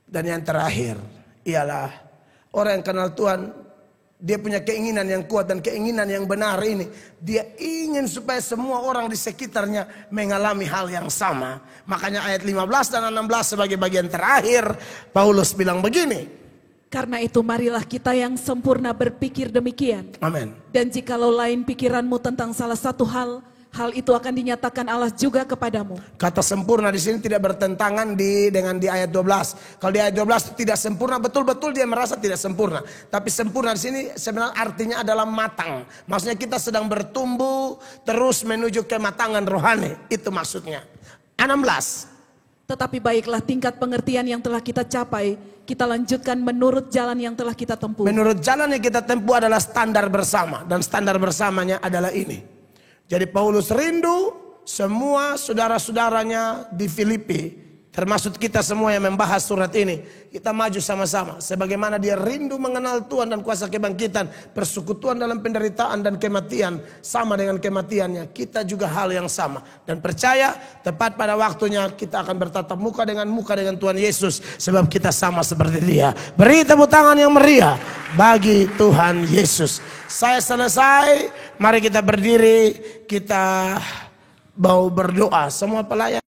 Dan yang terakhir ialah orang yang kenal Tuhan, dia punya keinginan yang kuat dan keinginan yang benar ini. Dia ingin supaya semua orang di sekitarnya mengalami hal yang sama. Makanya ayat 15 dan 16 sebagai bagian terakhir, Paulus bilang begini. Karena itu marilah kita yang sempurna berpikir demikian. Amin. Dan jikalau lain pikiranmu tentang salah satu hal itu akan dinyatakan Allah juga kepadamu. Kata sempurna di sini tidak bertentangan dengan di ayat 12. Kalau di ayat 12 itu tidak sempurna, betul-betul dia merasa tidak sempurna. Tapi sempurna di sini sebenarnya artinya adalah matang. Maksudnya kita sedang bertumbuh terus menuju kematangan rohani. Itu maksudnya. 16. Tetapi baiklah tingkat pengertian yang telah kita capai, kita lanjutkan menurut jalan yang telah kita tempuh. Menurut jalan yang kita tempuh adalah standar bersama. Dan standar bersamanya adalah ini. Jadi Paulus rindu semua saudara-saudaranya di Filipi, termasuk kita semua yang membahas surat ini, kita maju sama-sama. Sebagaimana dia rindu mengenal Tuhan dan kuasa kebangkitan, persekutuan dalam penderitaan dan kematian sama dengan kematiannya, kita juga hal yang sama. Dan percaya tepat pada waktunya kita akan bertatap muka dengan Tuhan Yesus, sebab kita sama seperti dia. Beri tepuk tangan yang meriah bagi Tuhan Yesus. Saya selesai, mari kita berdiri, kita mau berdoa. Semua pelayan